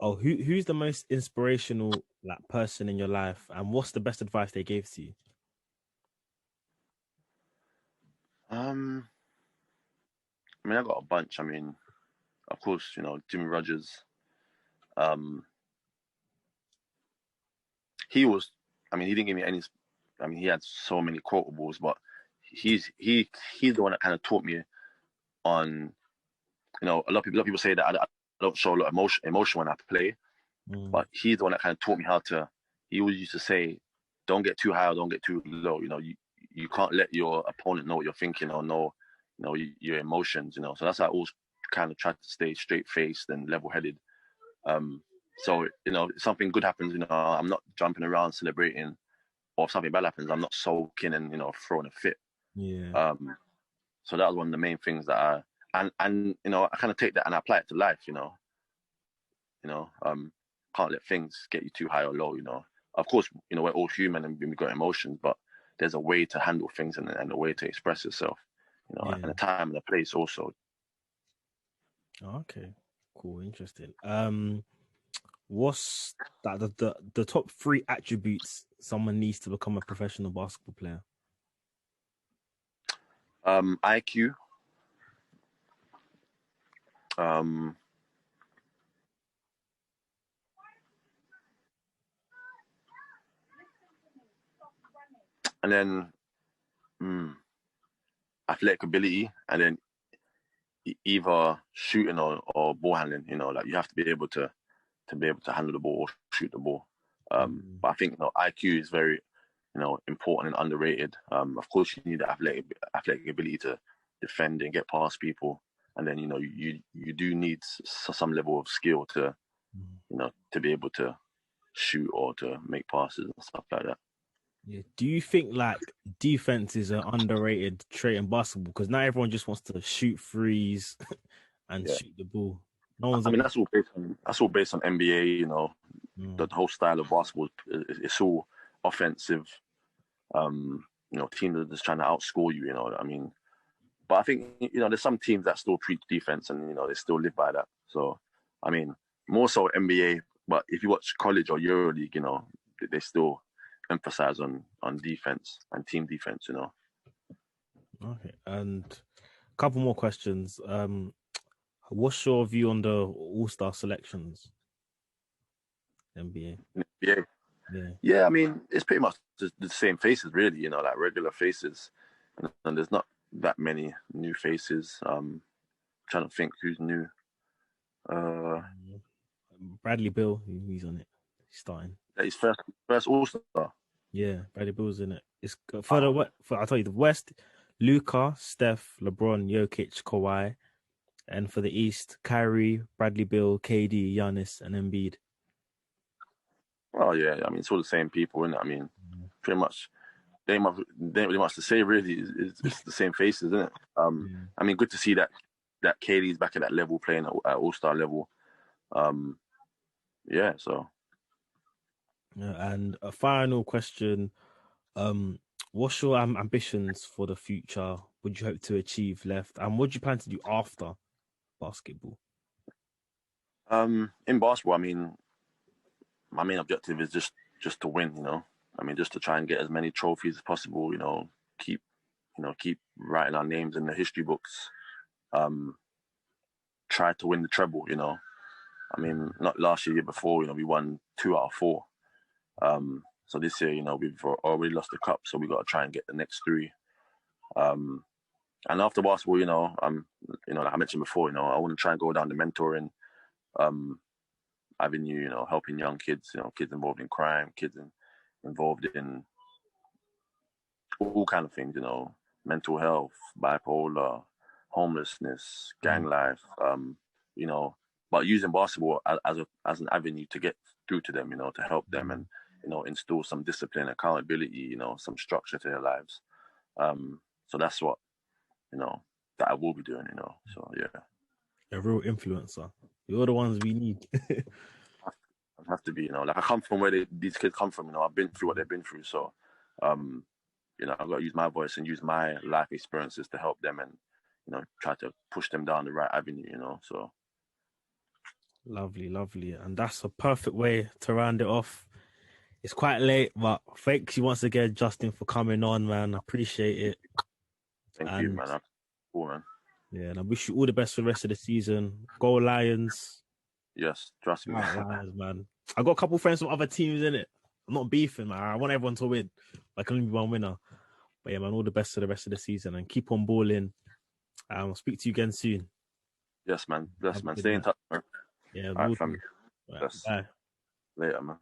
Who's the most inspirational person in your life, and what's the best advice they gave to you? I mean, I got a bunch. I mean, of course, Jimmy Rogers. He didn't give me any. I mean, he had so many quotables, but he's the one that kind of taught me on. A lot of people say that I don't show a lot of emotion when I play, but he's the one that kind of taught me how to. He always used to say, "Don't get too high or don't get too low." You can't let your opponent know what you're thinking or know your emotions. So that's how I always kind of try to stay straight-faced and level-headed. So if something good happens, I'm not jumping around celebrating, or if something bad happens, I'm not sulking and throwing a fit. Yeah. So that was one of the main things that I kind of take that and I apply it to life. Can't let things get you too high or low. Of course, we're all human and we've got emotions, but there's a way to handle things and a way to express yourself. and the time and the place also. Okay, cool, interesting. What's that the top 3 attributes someone needs to become a professional basketball player? IQ. And then athletic ability, and then either shooting or ball handling. Like you have to be able to handle the ball or shoot the ball. But I think IQ is very important and underrated. Of course, you need the athletic ability to defend and get past people, and then you do need some level of skill to to be able to shoot or to make passes and stuff like that. Yeah. Do you think like defense is an underrated trait in basketball? Because not everyone just wants to shoot threes and shoot the ball. No one's. I mean, that's all based on NBA. The whole style of basketball it's all offensive. Teams are just trying to outscore you. I mean, but I think there's some teams that still preach defense and they still live by that. So, I mean, more so NBA. But if you watch college or EuroLeague, they still emphasize on defense and team defense. Okay, and a couple more questions. What's your view on the All-Star selections? NBA. Yeah. I mean, it's pretty much the same faces, really. Like regular faces, and there's not that many new faces. Trying to think who's new. Bradley Beal, he's on it. He's starting. He's first All-Star. Yeah, Bradley Beal's in it. It's for I'll tell you the West: Luka, Steph, LeBron, Jokic, Kawhi, and for the East: Kyrie, Bradley Beal, KD, Giannis, and Embiid. Oh yeah, I mean it's all the same people, isn't it? I mean, pretty much they ain't really much to say. Really, it's the same faces, isn't it? I mean, good to see that KD's back at that level, playing at All-Star level. Yeah. So. And a final question: what's your ambitions for the future? What do you hope to achieve left, and what do you plan to do after basketball? In basketball, I mean, my main objective is just to win. I mean, just to try and get as many trophies as possible. Keep writing our names in the history books. Try to win the treble. I mean, not last year before. We won 2 out of 4. So this year, we've already lost the cup, so we got to try and get the next 3. And after basketball, like I mentioned before, I want to try and go down the mentoring avenue, helping young kids, kids involved in crime, kids involved in all kind of things, mental health, bipolar, homelessness, gang life, but using basketball as an avenue to get through to them, to help them and, instill some discipline, accountability, some structure to their lives. So that's what, that I will be doing, so yeah. A real influencer. You're the ones we need. I have to be, like I come from where these kids come from, I've been through what they've been through. So, I've got to use my voice and use my life experiences to help them and, try to push them down the right avenue, so. Lovely. And that's a perfect way to round it off. It's quite late, but thanks you once again, Justin, for coming on, man. I appreciate it. Thank you, man. Cool, man. Yeah, and I wish you all the best for the rest of the season. Go Lions. Yes, trust me. Lions, man. I got a couple friends from other teams in it. I'm not beefing, man. I want everyone to win. I can only be one winner. But yeah, man, all the best for the rest of the season and keep on balling. I'll speak to you again soon. Yes, man. Bless, man. Stay in touch, man. Yeah, all right, family. Right, bye. Later, man.